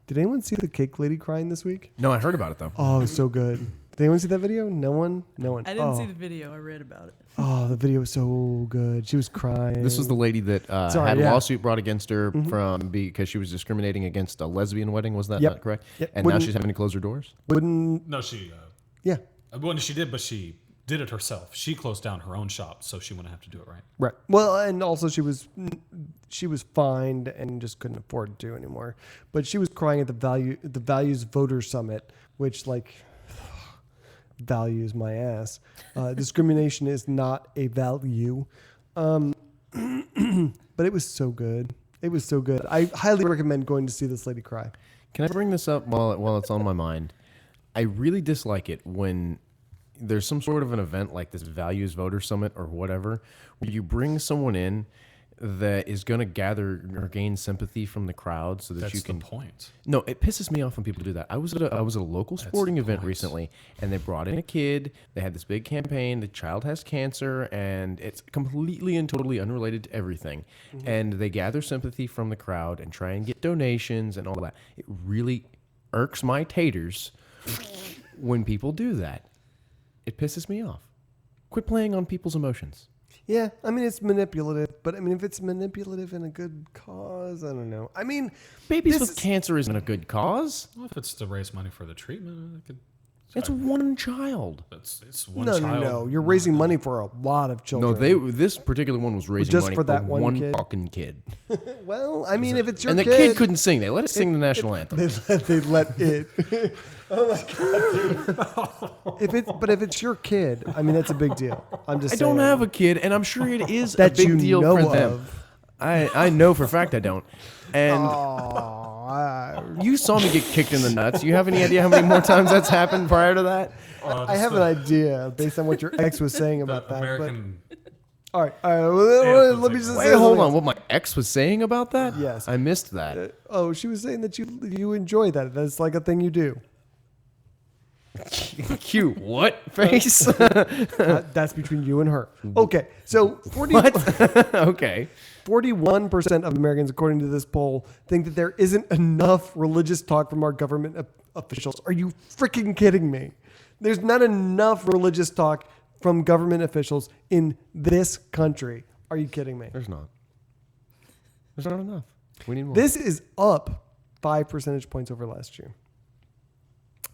J: Did anyone see the cake lady crying this week?
G: No, I heard about it though.
J: Oh, it's so good. Did anyone see that video? No one? No one.
H: I didn't see the video. I read about it.
J: Oh, the video was so good. She was crying.
G: This was the lady that had a lawsuit brought against her because she was discriminating against a lesbian wedding. Was that not correct?
J: Yep.
G: And now she's having to close her doors?
I: No, she.
J: Yeah.
I: Well, she did, but she did it herself. She closed down her own shop, so she wouldn't have to do it, right?
J: Right. Well, and also she was fined and just couldn't afford to anymore. But she was crying at the Values Voter Summit, which values my ass. Discrimination is not a value. But it was so good. It was so good. I highly recommend going to see this lady cry.
G: Can I bring this up while it's on my mind? I really dislike it when there's some sort of an event like this Values Voter Summit or whatever, where you bring someone in that is going to gather or gain sympathy from the crowd so that you can.
I: That's the point.
G: No, it pisses me off when people do that. I was at a local sporting event recently, and they brought in a kid. They had this big campaign. The child has cancer, and it's completely and totally unrelated to everything. Mm-hmm. And they gather sympathy from the crowd and try and get donations and all that. It really irks my taters when people do that. It pisses me off. Quit playing on people's emotions.
J: Yeah, I mean, it's manipulative, but I mean, if it's manipulative in a good cause, I don't know. I mean,
G: babies with cancer isn't a good cause.
I: Well, if it's to raise money for the treatment,
G: it's one child.
I: It's one child.
J: No. You're raising money for a lot of children.
G: No, this particular one was raising money for that one kid. Fucking kid.
J: Well, I mean, if it's your
G: kid. And the kid couldn't sing. They let it sing the national anthem.
J: They let it. Oh my God, dude. If it's your kid, I mean, that's a big deal. I'm just saying.
G: I don't have a kid, and I'm sure it is a big deal for them. I know for a fact I don't. And you saw me get kicked in the nuts. You have any idea how many more times that's happened prior to that?
J: I have an idea based on what your ex was saying about that.
I: American.
J: All right. Well, let me just say.
G: Hold on. What my ex was saying about that?
J: Yes.
G: I missed that.
J: She was saying that you enjoy that. That's like a thing you do.
G: Cute. What face?
J: That's between you and her. Okay. So 41% of Americans, according to this poll, think that there isn't enough religious talk from our government officials. Are you freaking kidding me? There's not enough religious talk from government officials in this country. Are you kidding me?
G: There's not. There's not enough. We need more.
J: This is up 5 percentage points over last year.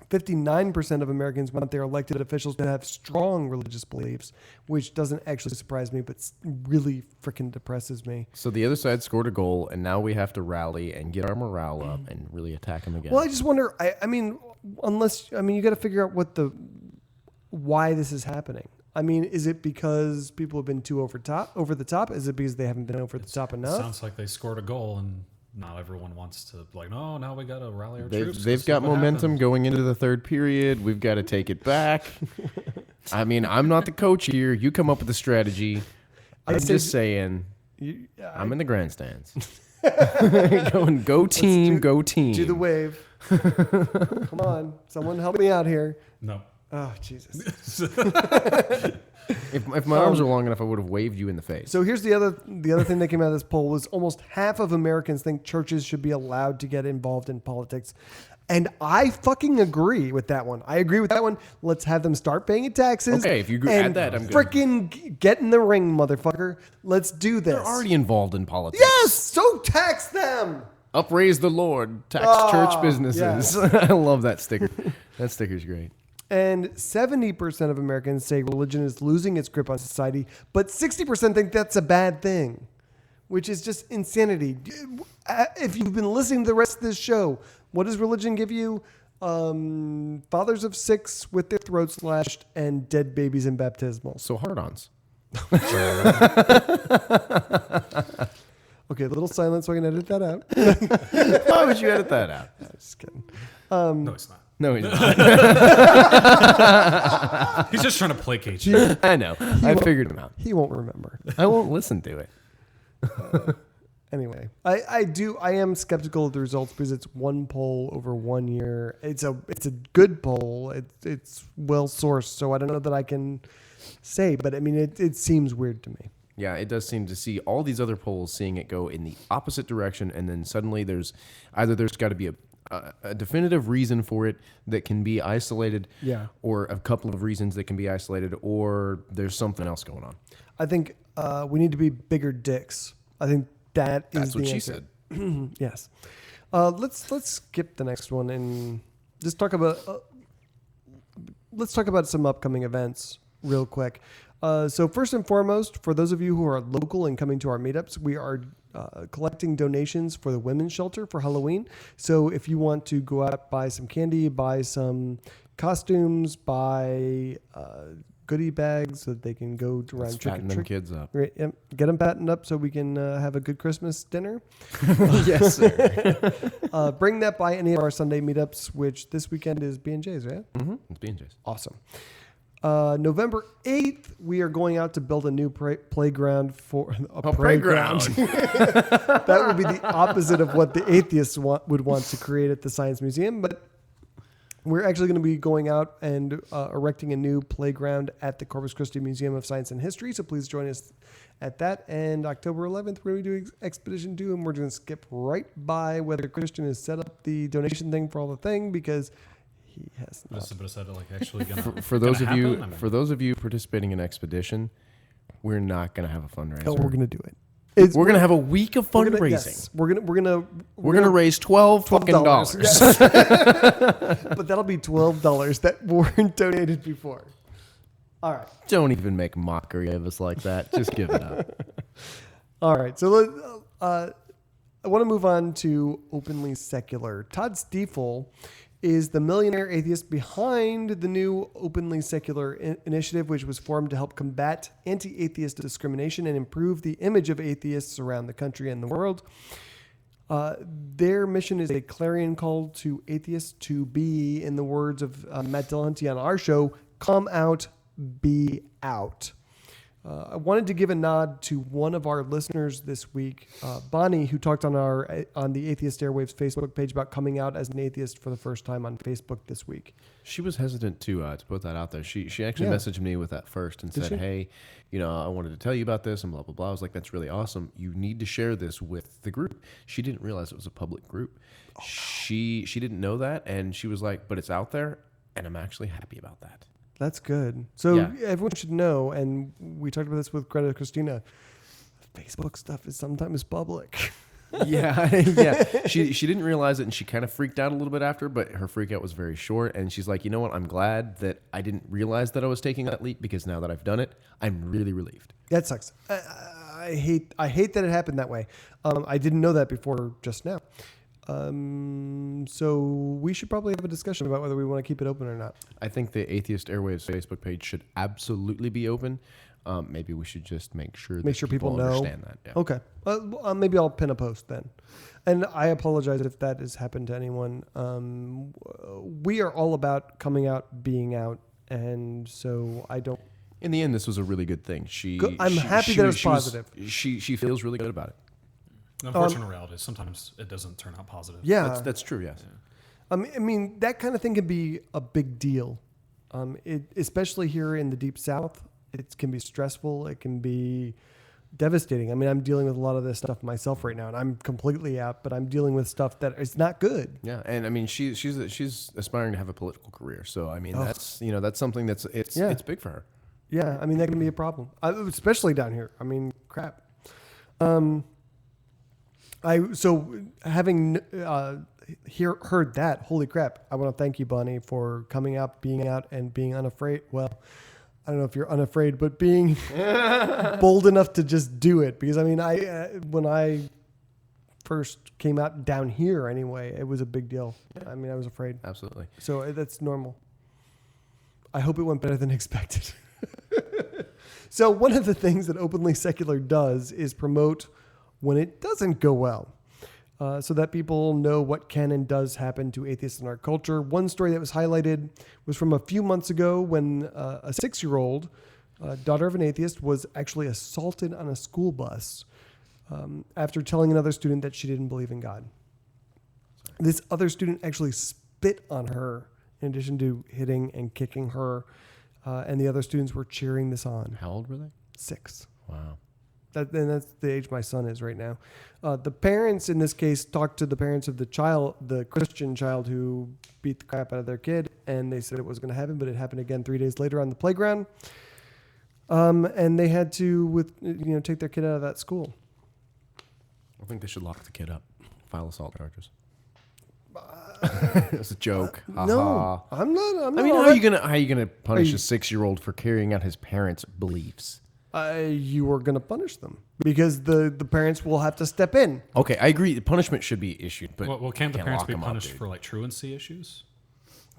J: 59% of Americans want their elected officials to have strong religious beliefs, which doesn't actually surprise me, but really freaking depresses me.
G: So the other side scored a goal, and now we have to rally and get our morale up and really attack them again.
J: Well, I just wonder. I mean, you got to figure out why this is happening. I mean, is it because people have been too over the top? Is it because they haven't been over the top enough?
I: It sounds like they scored a goal and not everyone wants to no, now we got to rally our troops.
G: They've got momentum going into the third period. We've got to take it back. I mean, I'm not the coach here. You come up with the strategy. I'm just saying. I'm in the grandstands. Going, go team, go team.
J: Do the wave. Come on. Someone help me out here.
I: No.
J: Oh, Jesus.
G: If my arms were long enough, I would have waved you in the face.
J: So here's the other thing that came out of this poll was almost half of Americans think churches should be allowed to get involved in politics. And I fucking agree with that one. I agree with that one. Let's have them start paying taxes.
G: Okay, if you add that, I'm good.
J: Freaking get in the ring, motherfucker. Let's do this.
G: They're already involved in politics.
J: Yes, so tax them.
G: Upraise the Lord, tax church businesses. Yes. I love that sticker. That sticker's great.
J: And 70% of Americans say religion is losing its grip on society, but 60% think that's a bad thing, which is just insanity. If you've been listening to the rest of this show, what does religion give you? Fathers of 6 with their throats slashed and dead babies in baptismal.
G: So hard-ons.
J: Okay, a little silence so I can edit that out.
G: Why would you edit that out?
J: I'm just kidding.
I: No, it's not.
G: No, he's not.
I: He's just trying to placate you.
G: I know. I figured him out.
J: He won't remember.
G: I won't listen to it.
J: Anyway, I am skeptical of the results because it's one poll over 1 year. It's a good poll. It's well sourced, so I don't know that I can say, but I mean it seems weird to me.
G: Yeah, it does seem to see all these other polls seeing it go in the opposite direction, and then suddenly there's got to be a definitive reason for it that can be isolated,
J: Yeah.
G: or a couple of reasons that can be isolated, or there's something else going on.
J: I think we need to be bigger dicks. I think that's
G: That's what
J: the
G: she
J: answer.
G: said.
J: Yes. Let's skip the next one and just talk about. Let's talk about some upcoming events real quick. So first and foremost, for those of you who are local and coming to our meetups, we are collecting donations for the women's shelter for Halloween. So if you want to go out, buy some candy, buy some costumes, buy goodie bags so that they can go around
G: Let's fatten them kids up.
J: Right, yep. Get them fattened up so we can have a good Christmas dinner.
G: Yes, sir.
J: Bring that by any of our Sunday meetups, which this weekend is B&J's, right?
G: Mm-hmm. It's B&J's.
J: Awesome. November 8th, we are going out to build a new playground for a playground. That would be the opposite of what the atheists would want to create at the Science Museum, but we're actually going to be going out and erecting a new playground at the Corpus Christi Museum of Science and History. So please join us at that. And October 11th, we're going to be doing Expedition 2, and we're going to skip right by whether Christian has set up the donation thing for all the thing, because he has not.
I: But is that like actually gonna
G: For those of you,
I: happen? I mean,
G: for those of you participating in Expedition, we're not going to have a fundraiser.
J: Oh, we're going to do it.
G: We're going to have a week of fundraising.
J: Yes, we're gonna
G: raise $12 fucking dollars.
J: Yes. But that'll be $12 that weren't donated before. All right.
G: Don't even make mockery of us like that. Just give it up.
J: All right. So I want to move on to Openly Secular. Todd Stiefel is the millionaire atheist behind the new Openly Secular initiative, which was formed to help combat anti-atheist discrimination and improve the image of atheists around the country and the world. Their mission is a clarion call to atheists to be, in the words of Matt Dillahunty on our show, come out, be out. I wanted to give a nod to one of our listeners this week, Bonnie, who talked on the Atheist Airwaves Facebook page about coming out as an atheist for the first time on Facebook this week.
G: She was hesitant to put that out there. She actually messaged me with that first and said, "Hey, I wanted to tell you about this and blah blah blah." I was like, "That's really awesome. You need to share this with the group." She didn't realize it was a public group. Oh, no. She didn't know that, and she was like, "But it's out there, and I'm actually happy about that."
J: That's good. So everyone should know, and we talked about this with Greta Christina, Facebook stuff is sometimes public.
G: Yeah. She didn't realize it, and she kind of freaked out a little bit after, but her freak out was very short, and she's like, "You know what? I'm glad that I didn't realize that I was taking that leap, because now that I've done it, I'm really relieved."
J: That sucks. I hate that it happened that way. I didn't know that before just now. So we should probably have a discussion about whether we want to keep it open or not.
G: I think the Atheist Airwaves Facebook page should absolutely be open. Maybe we should just make sure people
J: know.
G: understand that. Yeah.
J: Okay. Maybe I'll pin a post then. And I apologize if that has happened to anyone. We are all about coming out, being out, and so I don't.
G: In the end, this was a really good thing.
J: I'm happy that it was positive.
G: She feels really good about it.
I: The unfortunate reality is sometimes it doesn't turn out positive.
J: Yeah,
G: that's true. Yes.
J: I mean that kind of thing can be a big deal, especially here in the Deep South. It can be stressful. It can be devastating. I mean, I'm dealing with a lot of this stuff myself right now, and I'm completely out. But I'm dealing with stuff that is not good.
G: Yeah, and I mean, she's aspiring to have a political career. So I mean, that's something it's big for her.
J: Yeah, I mean that can be a problem, especially down here. I mean, crap. Having heard that, holy crap! I want to thank you, Bonnie, for coming out, being out, and being unafraid. Well, I don't know if you're unafraid, but being bold enough to just do it. Because I mean, when I first came out down here, anyway, it was a big deal. Yeah. I mean, I was afraid.
G: Absolutely.
J: So that's normal. I hope it went better than expected. So one of the things that Openly Secular does is promote when it doesn't go well, so that people know what can and does happen to atheists in our culture. One story that was highlighted was from a few months ago when a 6-year-old daughter of an atheist was actually assaulted on a school bus after telling another student that she didn't believe in God. This other student actually spit on her in addition to hitting and kicking her, and the other students were cheering this on.
G: How old were they?
J: 6.
G: Wow.
J: And that's the age my son is right now. The parents in this case talked to the parents of the Christian child who beat the crap out of their kid, and they said it was going to happen, but it happened again 3 days later on the playground. And they had to take their kid out of that school.
G: I think they should lock the kid up, file assault charges. It's a joke.
J: No, I'm not.
G: I mean, how are you gonna punish a 6-year-old for carrying out his parents' beliefs?
J: You are going to punish them because the parents will have to step in.
G: Okay, I agree. The punishment should be issued, but
I: Well, can't the parents
G: lock
I: be
G: 'em up,
I: punished
G: dude.
I: for like truancy issues?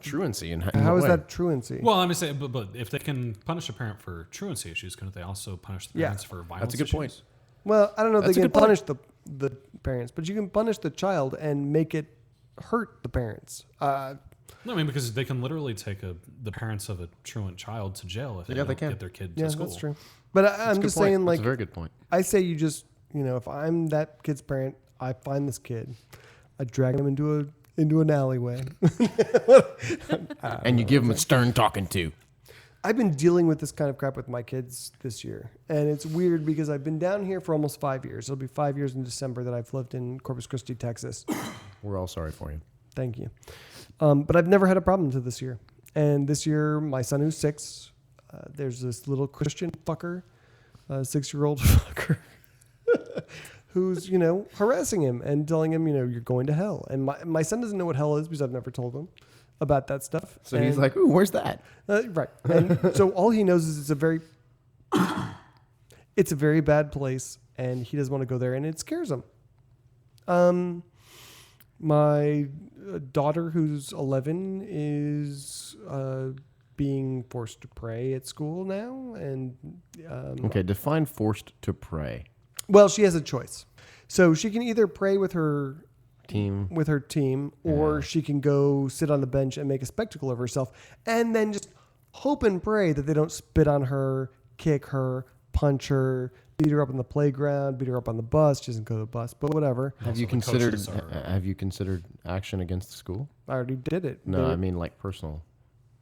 G: Truancy and
J: How is that truancy?
I: Well, I'm just saying, but if they can punish a parent for truancy issues, couldn't they also punish the parents for violence?
G: That's a good point.
I: issues?
J: Well, I don't know if
G: That's
J: they
G: a
J: can
G: good point.
J: punish the parents, but you can punish the child and make it hurt the parents.
I: No, I mean because they can literally take the parents of a truant child to jail if they don't get their kid to school.
J: That's true. But I'm just saying, like,
G: that's a very good point.
J: I say you just, if I'm that kid's parent, I find this kid, I drag him into an alleyway,
G: And you give him a stern talking to.
J: I've been dealing with this kind of crap with my kids this year. And it's weird because I've been down here for almost 5 years. It'll be 5 years in December that I've lived in Corpus Christi, Texas.
G: We're all sorry for you.
J: Thank you. But I've never had a problem until this year. And this year, my son who's 6, there's this little Christian fucker, 6-year-old fucker, who's, harassing him and telling him, you're going to hell. And my son doesn't know what hell is because I've never told him about that stuff.
G: So he's like, ooh, where's that?
J: Right. And so all he knows is it's a very bad place, and he doesn't want to go there, and it scares him. My daughter, who's 11, is being forced to pray at school now, and
G: Okay, define forced to pray.
J: well, she has a choice. So she can either pray with her
G: Team.
J: or she can go sit on the bench and make a spectacle of herself, and then just hope and pray that they don't spit on her, kick her, punch her, beat her up on the playground, beat her up on the bus. She doesn't go to the bus, but whatever.
G: Have you considered action against the school?
J: I already did it.
G: No, I mean like personal,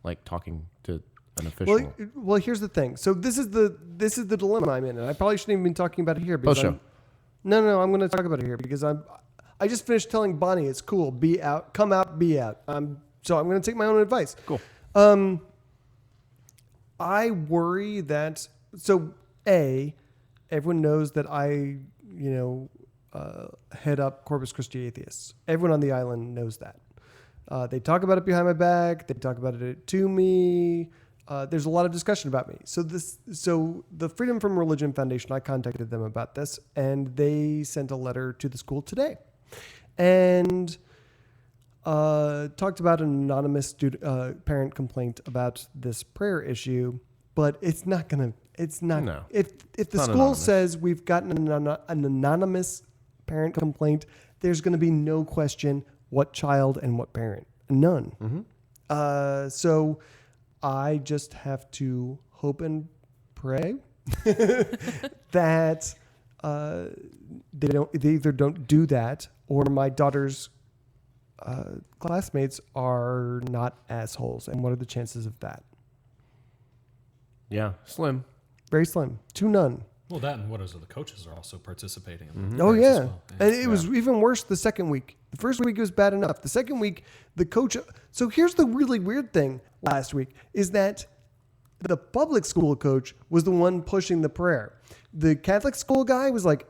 G: like talking to an official.
J: Well, here's the thing. So this is the dilemma I'm in, and I probably shouldn't even be talking about it here. Because
G: show.
J: No, I'm going to talk about it here because I just finished telling Bonnie it's cool. Be out, come out, be out. So I'm going to take my own advice.
G: Cool.
J: I worry that everyone knows that I head up Corpus Christi Atheists. Everyone on the island knows that. They talk about it behind my back. They talk about it to me. There's a lot of discussion about me. So the Freedom from Religion Foundation, I contacted them about this, and they sent a letter to the school today, and talked about an anonymous parent complaint about this prayer issue. But it's not gonna. It's not.
G: No.
J: If the
G: not
J: school
G: anonymous.
J: says we've gotten an anonymous parent complaint, there's going to be no question what child and what parent. None.
G: Mm-hmm.
J: So I just have to hope and pray that they either don't do that, or my daughter's classmates are not assholes. And what are the chances of that?
G: Yeah, slim.
J: Very slim. To none.
I: Well, that and what is it? The coaches are also participating in
G: Mm-hmm.
I: the
J: Oh,
I: prayers as
J: yeah.
I: well.
J: And it was even worse the second week. The first week was bad enough. The second week, the coach. So here's the really weird thing last week is that the public school coach was the one pushing the prayer. The Catholic school guy was like,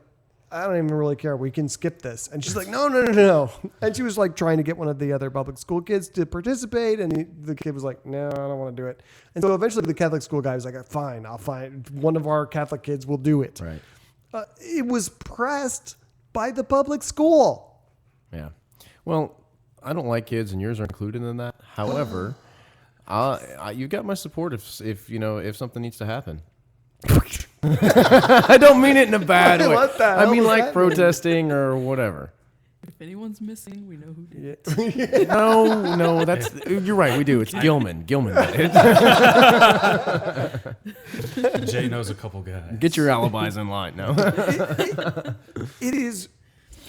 J: I don't even really care. We can skip this. And she's like, no. And she was like trying to get one of the other public school kids to participate. And the kid was like, no, I don't want to do it. And so eventually the Catholic school guy was like, fine, I'll find one of our Catholic kids will do it.
G: Right.
J: It was pressed by the public school.
G: Yeah. Well, I don't like kids, and yours are included in that. However, you got my support if something needs to happen. I don't mean it in a bad way.
J: What the
G: I
J: hell
G: mean
J: does
G: like
J: that
G: protesting or whatever.
H: If anyone's missing, we know who did it.
G: No, that's you're right. We do. It's Gilman. Gilman did it.
I: Jay knows a couple guys.
G: Get your alibis in line. No.
J: It is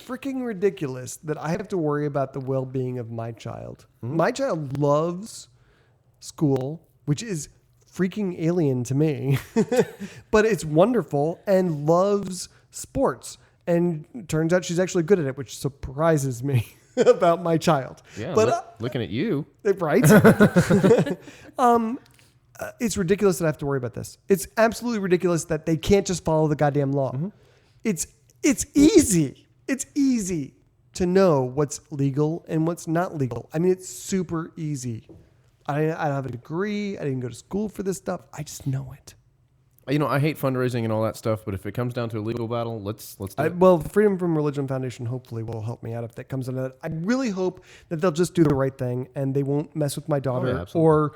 J: freaking ridiculous that I have to worry about the well-being of my child. My child loves school, which is freaking alien to me, but it's wonderful and loves sports. And turns out she's actually good at it, which surprises me about my child.
G: Yeah,
J: but
G: looking at you.
J: Right? It's ridiculous that I have to worry about this. It's absolutely ridiculous that they can't just follow the goddamn law.
G: Mm-hmm.
J: It's easy. It's easy to know what's legal and what's not legal. I mean, it's super easy. I don't have a degree. I didn't go to school for this stuff. I just know it.
G: You know, I hate fundraising and all that stuff, but if it comes down to a legal battle, let's do it.
J: Well, the Freedom from Religion Foundation hopefully will help me out if that comes into that. I really hope that they'll just do the right thing and they won't mess with my daughter or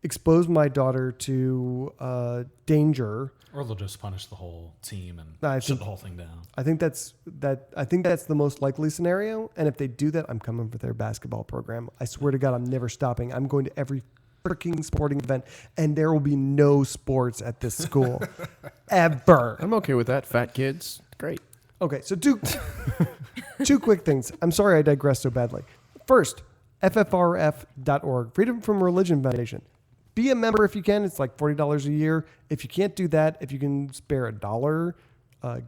J: expose my daughter to danger.
I: Or they'll just punish the whole team and shut the whole thing down.
J: I think that's the most likely scenario. And if they do that, I'm coming for their basketball program. I swear to God, I'm never stopping. I'm going to every freaking sporting event, and there will be no sports at this school ever.
G: I'm okay with that. Fat kids, great.
J: Okay, so two quick things. I'm sorry I digressed so badly. First, FFRF.org, Freedom from Religion Foundation. Be a member if you can. It's like $40 a year. If you can't do that, if you can spare $1,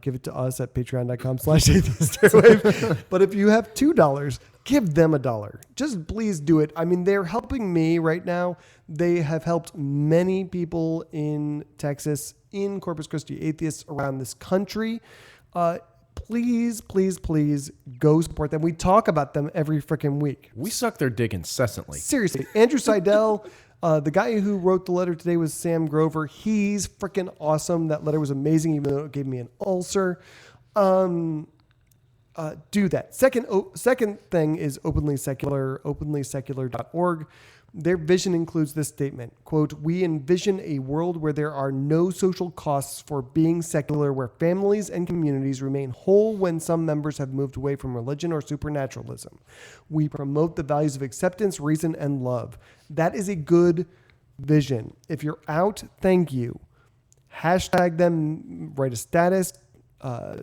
J: give it to us at patreon.com/Atheist Airwaves. But if you have $2, give them $1. Just please do it. I mean, they're helping me right now. They have helped many people in Texas, in Corpus Christi, atheists around this country. Please, please, please go support them. We talk about them every freaking week.
G: We suck their dick incessantly.
J: Seriously. Andrew Seidel, the guy who wrote the letter today was Sam Grover. He's freaking awesome. That letter was amazing, even though it gave me an ulcer. Do that. Second thing is openly secular, openlysecular.org. Their vision includes this statement, quote, "We envision a world where there are no social costs for being secular, where families and communities remain whole when some members have moved away from religion or supernaturalism. We promote the values of acceptance, reason, and love." That is a good vision. If you're out, thank you. Hashtag them, write a status,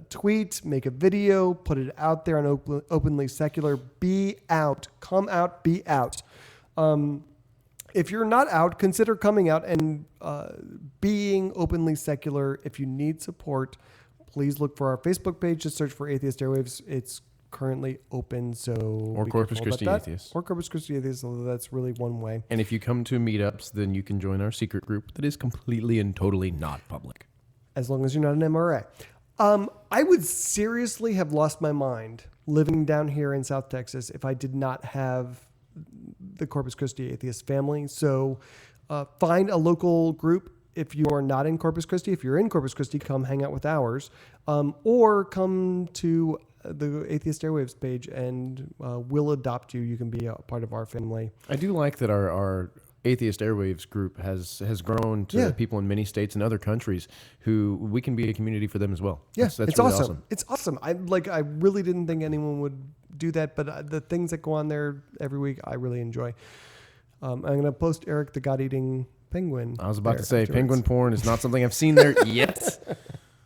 J: tweet, make a video, put it out there on Openly Secular. Be out. Come out, be out. If you're not out, consider coming out and being openly secular. If you need support, please look for our Facebook page. Just search for Atheist Airwaves. It's currently open, so
G: or Corpus Christi Atheists.
J: Or Corpus Christi Atheists, although that's really one way.
G: And if you come to meetups, then you can join our secret group that is completely and totally not public.
J: As long as you're not an MRA. I would seriously have lost my mind living down here in South Texas if I did not have the Corpus Christi Atheist family. So find a local group. If you are not in Corpus Christi, if you're in Corpus Christi, come hang out with ours, or come to the Atheist Airwaves page and we'll adopt you. You can be a part of our family.
G: I do like that our Atheist Airwaves group has grown to people in many states and other countries who we can be a community for them as well.
J: Yeah,
G: that's
J: it's
G: really
J: awesome. It's awesome. I really didn't think anyone would do that, but the things that go on there every week, I really enjoy. I'm going to post Eric the God-eating penguin.
G: I was about to say, penguin porn is not something I've seen there yet.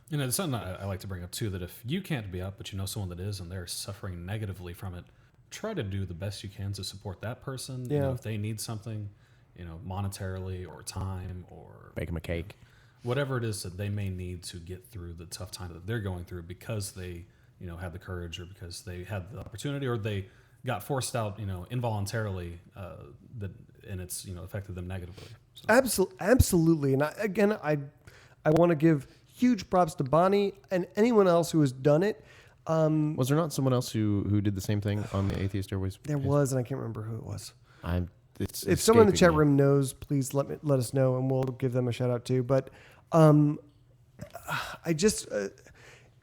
I: You know, it's something I like to bring up too, that if you can't be up, but you know someone that is, and they're suffering negatively from it, try to do the best you can to support that person.
J: Yeah.
I: You know, if they need something, you know, monetarily or time or
G: bake them a cake,
I: whatever it is that they may need to get through the tough time that they're going through, because they, you know, had the courage, or because they had the opportunity, or they got forced out, you know, involuntarily, and it's, you know, affected them negatively. So.
J: Absolutely. And I want to give huge props to Bonnie and anyone else who has done it.
G: Was there not someone else who did the same thing on the Atheist Airwaves?
J: There was, and I can't remember who it was.
G: If
J: someone in the chat room knows, please let us know, and we'll give them a shout out too. But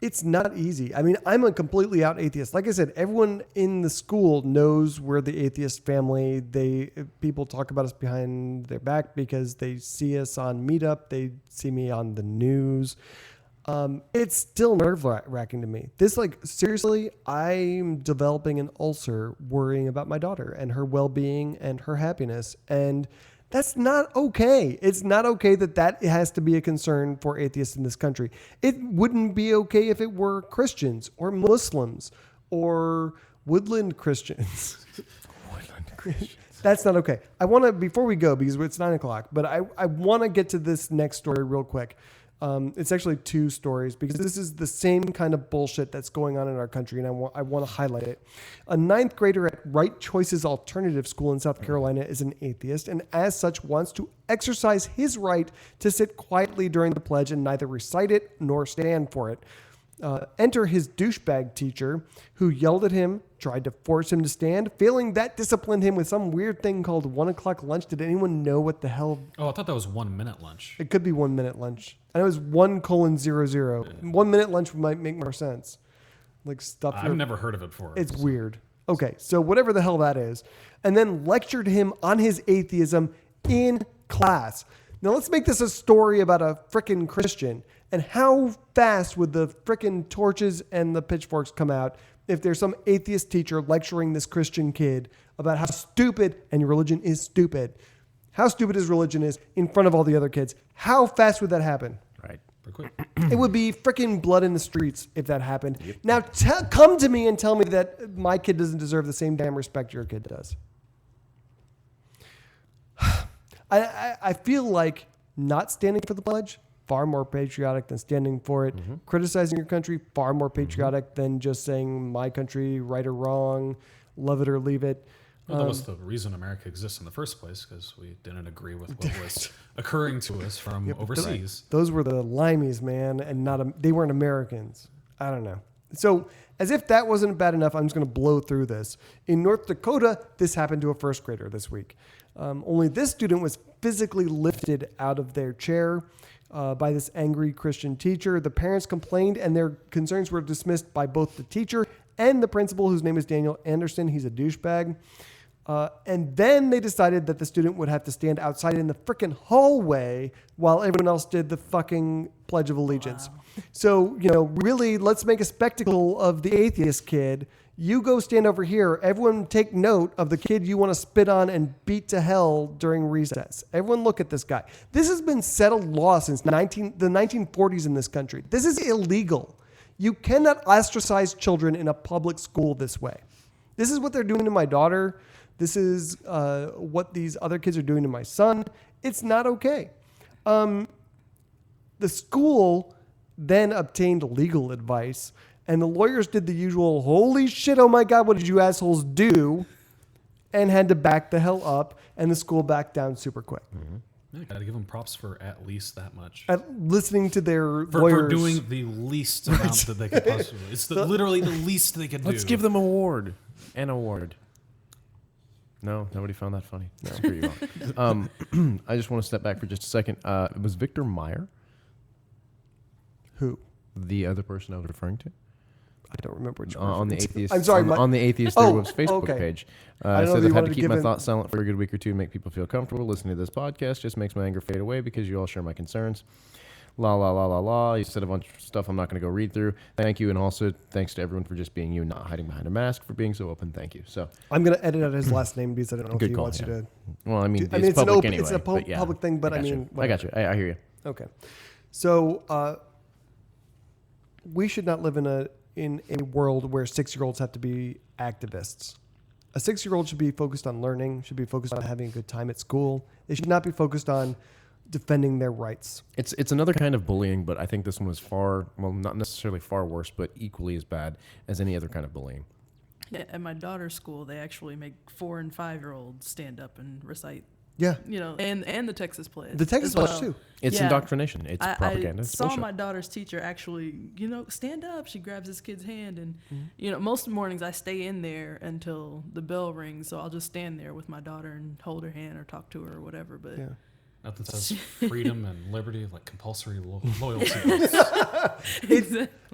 J: it's not easy. I mean, I'm a completely out atheist. Like I said, everyone in the school knows we're the atheist family. People talk about us behind their back because they see us on Meetup. They see me on the news. It's still nerve-wracking to me. Seriously, I'm developing an ulcer worrying about my daughter and her well-being and her happiness. And that's not okay. It's not okay that has to be a concern for atheists in this country. It wouldn't be okay if it were Christians or Muslims or woodland Christians. That's not okay. I want to, before we go, because it's 9:00, but I want to get to this next story real quick. It's actually two stories because this is the same kind of bullshit that's going on in our country, and I want to highlight it. A 9th grader at Right Choices Alternative School in South Carolina is an atheist, and as such wants to exercise his right to sit quietly during the pledge and neither recite it nor stand for it. Enter his douchebag teacher, who yelled at him, tried to force him to stand. Failing that, disciplined him with some weird thing called 1 o'clock lunch. Did anyone know what the hell?
I: Oh, I thought that was 1 minute lunch.
J: It could be 1 minute lunch. I know it was 1:00. 1 minute lunch might make more sense. Like stuff.
I: I've never heard of it before.
J: It's weird. Okay, so whatever the hell that is. And then lectured him on his atheism in class. Now let's make this a story about a frickin' Christian. And how fast would the frickin' torches and the pitchforks come out if there's some atheist teacher lecturing this Christian kid about how stupid, and your religion is stupid, how stupid his religion is in front of all the other kids? How fast would that happen?
G: Right.
I: Pretty quick.
J: It would be frickin' blood in the streets if that happened. Yep. Now come to me and tell me that my kid doesn't deserve the same damn respect your kid does. I feel like not standing for the pledge, far more patriotic than standing for it. Mm-hmm. Criticizing your country, far more patriotic than just saying my country, right or wrong, love it or leave it.
I: Well, that was the reason America exists in the first place, because we didn't agree with what was occurring to us from overseas.
J: Those were the limeys, man, and they weren't Americans. I don't know. So as if that wasn't bad enough, I'm just going to blow through this. In North Dakota, this happened to a first grader this week. Only this student was physically lifted out of their chair by this angry Christian teacher. The parents complained, and their concerns were dismissed by both the teacher and the principal, whose name is Daniel Anderson. He's a douchebag. And then they decided that the student would have to stand outside in the frickin' hallway while everyone else did the fucking Pledge of Allegiance. Wow. So, really, let's make a spectacle of the atheist kid. You go stand over here. Everyone take note of the kid you want to spit on and beat to hell during recess. Everyone look at this guy. This has been settled law since the 1940s in this country. This is illegal. You cannot ostracize children in a public school this way. This is what they're doing to my daughter. This is what these other kids are doing to my son. It's not okay. The school then obtained legal advice, and the lawyers did the usual, holy shit, oh my God, what did you assholes do? And had to back the hell up, and the school backed down super quick.
I: Mm-hmm. Yeah, got to give them props for at least that much.
J: At listening to their lawyers.
I: For doing the least amount that they could possibly. It's literally the least they could do.
G: Let's give them an award. No, nobody found that funny. No, screw you all. I just want to step back for just a second. It was Victor Meyer.
J: Who?
G: The other person I was referring to.
J: I don't remember which
G: on the Atheist.
J: I'm sorry,
G: on the Atheist Airwaves Facebook page.
J: I
G: said I've had to keep my thoughts silent for a good week or two to make people feel comfortable. Listening to this podcast just makes my anger fade away because you all share my concerns. La la la la la. You said a bunch of stuff I'm not going to go read through. Thank you, and also thanks to everyone for just being you, not hiding behind a mask, for being so open. Thank you. So
J: I'm going to edit out his last name because I don't know if he wants you to.
G: Well, I mean, it's public anyway.
J: It's a public thing, but I mean,
G: I got you. I hear you.
J: Okay, so we should not live in a world where 6-year-olds have to be activists. A 6-year-old should be focused on learning, should be focused on having a good time at school. They should not be focused on defending their rights.
G: It's another kind of bullying, but I think this one was not necessarily far worse, but equally as bad as any other kind of bullying.
H: Yeah, at my daughter's school, they actually make 4- and 5-year-olds stand up and recite.
J: Yeah.
H: And the Texas Pledge.
J: The Texas Pledge too.
G: It's indoctrination. It's propaganda.
H: I
G: it's
H: saw
G: bullshit.
H: my daughter's teacher actually, stand up. She grabs this kid's hand, and most mornings I stay in there until the bell rings. So I'll just stand there with my daughter and hold her hand or talk to her or whatever. But
I: nothing says freedom and liberty like compulsory loyalty.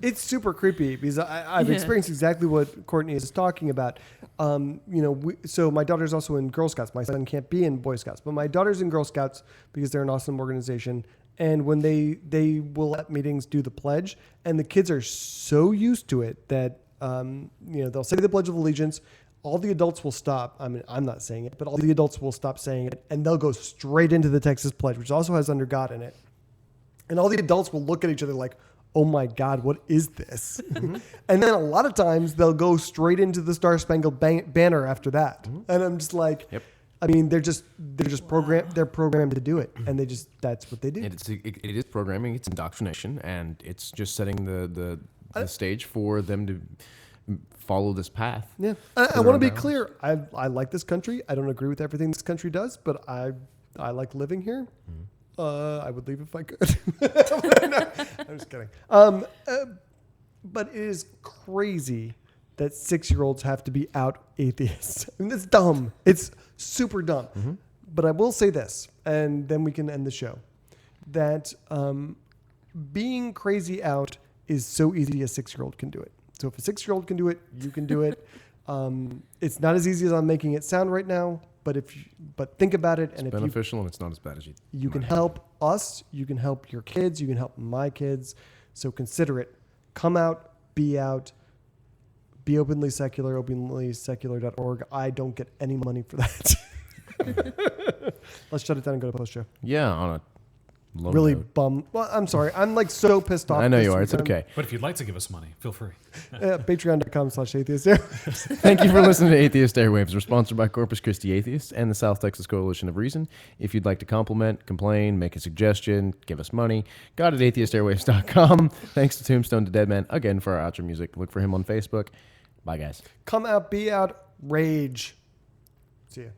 J: It's super creepy because I've experienced exactly what Courtney is talking about. So my daughter's also in Girl Scouts. My son can't be in Boy Scouts, but my daughter's in Girl Scouts because they're an awesome organization. And when they will at meetings do the pledge, and the kids are so used to it that they'll say the Pledge of Allegiance. All the adults will stop. I mean, I'm not saying it, but all the adults will stop saying it, and they'll go straight into the Texas Pledge, which also has under God in it. And all the adults will look at each other like, oh my God, what is this? Mm-hmm. And then a lot of times they'll go straight into the Star Spangled Banner after that. Mm-hmm. And I'm just like, I mean, they're programmed. They're programmed to do it, and that's what they do.
G: It is programming. It's indoctrination, and it's just setting the stage for them to follow this path.
J: Yeah, I want to be clear. I like this country. I don't agree with everything this country does, but I like living here. I would leave if I could. I'm just kidding. But it is crazy that 6-year-olds have to be out atheists. I mean, it's dumb. It's super dumb.
G: Mm-hmm.
J: But I will say this, and then we can end the show, that being crazy out is so easy a 6-year-old can do it. So if a 6-year-old can do it, you can do it. It's not as easy as I'm making it sound right now, but think about it.
G: It's beneficial, and it's not as bad as
J: you can help us, you can help your kids, you can help my kids. So consider it. Come out, be openly secular, openlysecular.org. I don't get any money for that. Let's shut it down and go to post show.
G: Yeah, on a low
J: really
G: note.
J: bummed. Well, I'm sorry. I'm like so pissed off.
G: I know you are.
J: weekend.
G: It's okay.
I: But if you'd like to give us money, feel free.
J: Patreon.com/Atheist Airwaves.
G: Thank you for listening to Atheist Airwaves. We're sponsored by Corpus Christi Atheists and the South Texas Coalition of Reason. If you'd like to compliment, complain, make a suggestion, give us money, God at atheistairwaves.com. Thanks to Tombstone to Deadman again for our outro music. Look for him on Facebook. Bye, guys.
J: Come out, be out, rage. See ya.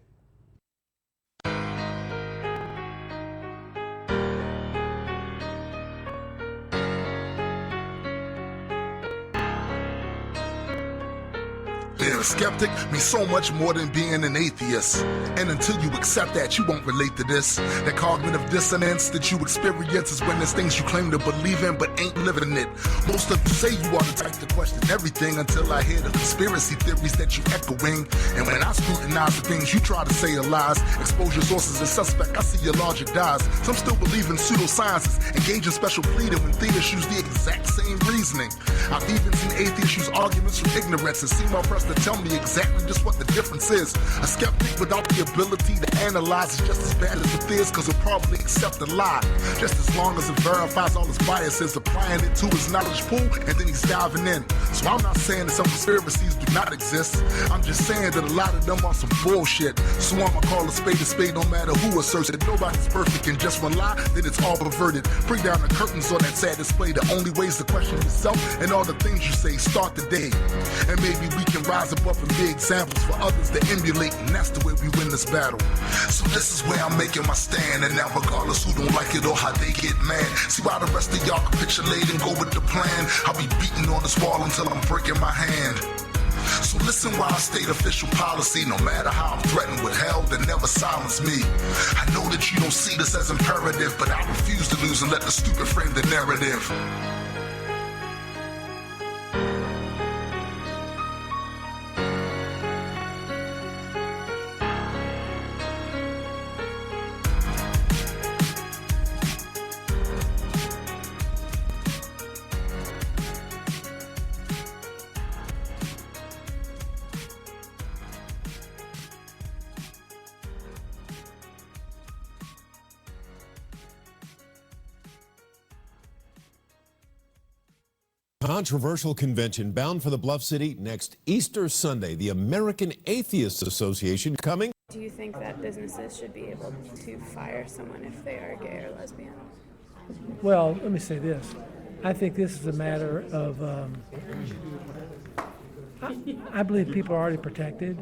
L: Being a skeptic means so much more than being an atheist. And until you accept that, you won't relate to this. That cognitive dissonance that you experience is when there's things you claim to believe in but ain't living it. Most of you say you are the type to question everything until I hear the conspiracy theories that you echoing. And when I scrutinize the things you try to say are lies, expose your sources as suspect, I see your logic dies. Some still believe in pseudosciences, engage in special pleading when theists use the exact same reasoning. I've even seen atheists use arguments from ignorance and seem more pressed to tell me exactly just what the difference is. A skeptic without the ability to analyze is just as bad as the theist, cause he'll probably accept a lie. Just as long as it verifies all his biases, applying it to his knowledge pool, and then he's diving in. So I'm not saying that some conspiracies do not exist. I'm just saying that a lot of them are some bullshit. So I'ma call a spade no matter who asserts that nobody's perfect and just one lie, then it's all perverted. Bring down the curtains on that sad display. The only ways to question yourself and all the things you say start the day. And maybe we can rise above and be examples for others to emulate, and that's the way we win this battle. So this is where I'm making my stand, and now regardless who don't like it or how they get mad, see why the rest of y'all capitulate and go with the plan. I'll be beating on this wall until I'm breaking my hand. So listen while I state official policy. No matter how I'm threatened with hell, then never silence me. I know that you don't see this as imperative, but I refuse to lose and let the stupid frame the narrative.
A: Controversial convention bound for the Bluff City next Easter Sunday. The American Atheists Association coming.
M: Do you think that businesses should be able to fire someone if they are gay or lesbian?
N: Well, let me say this. I think this is a matter of, I believe people are already protected.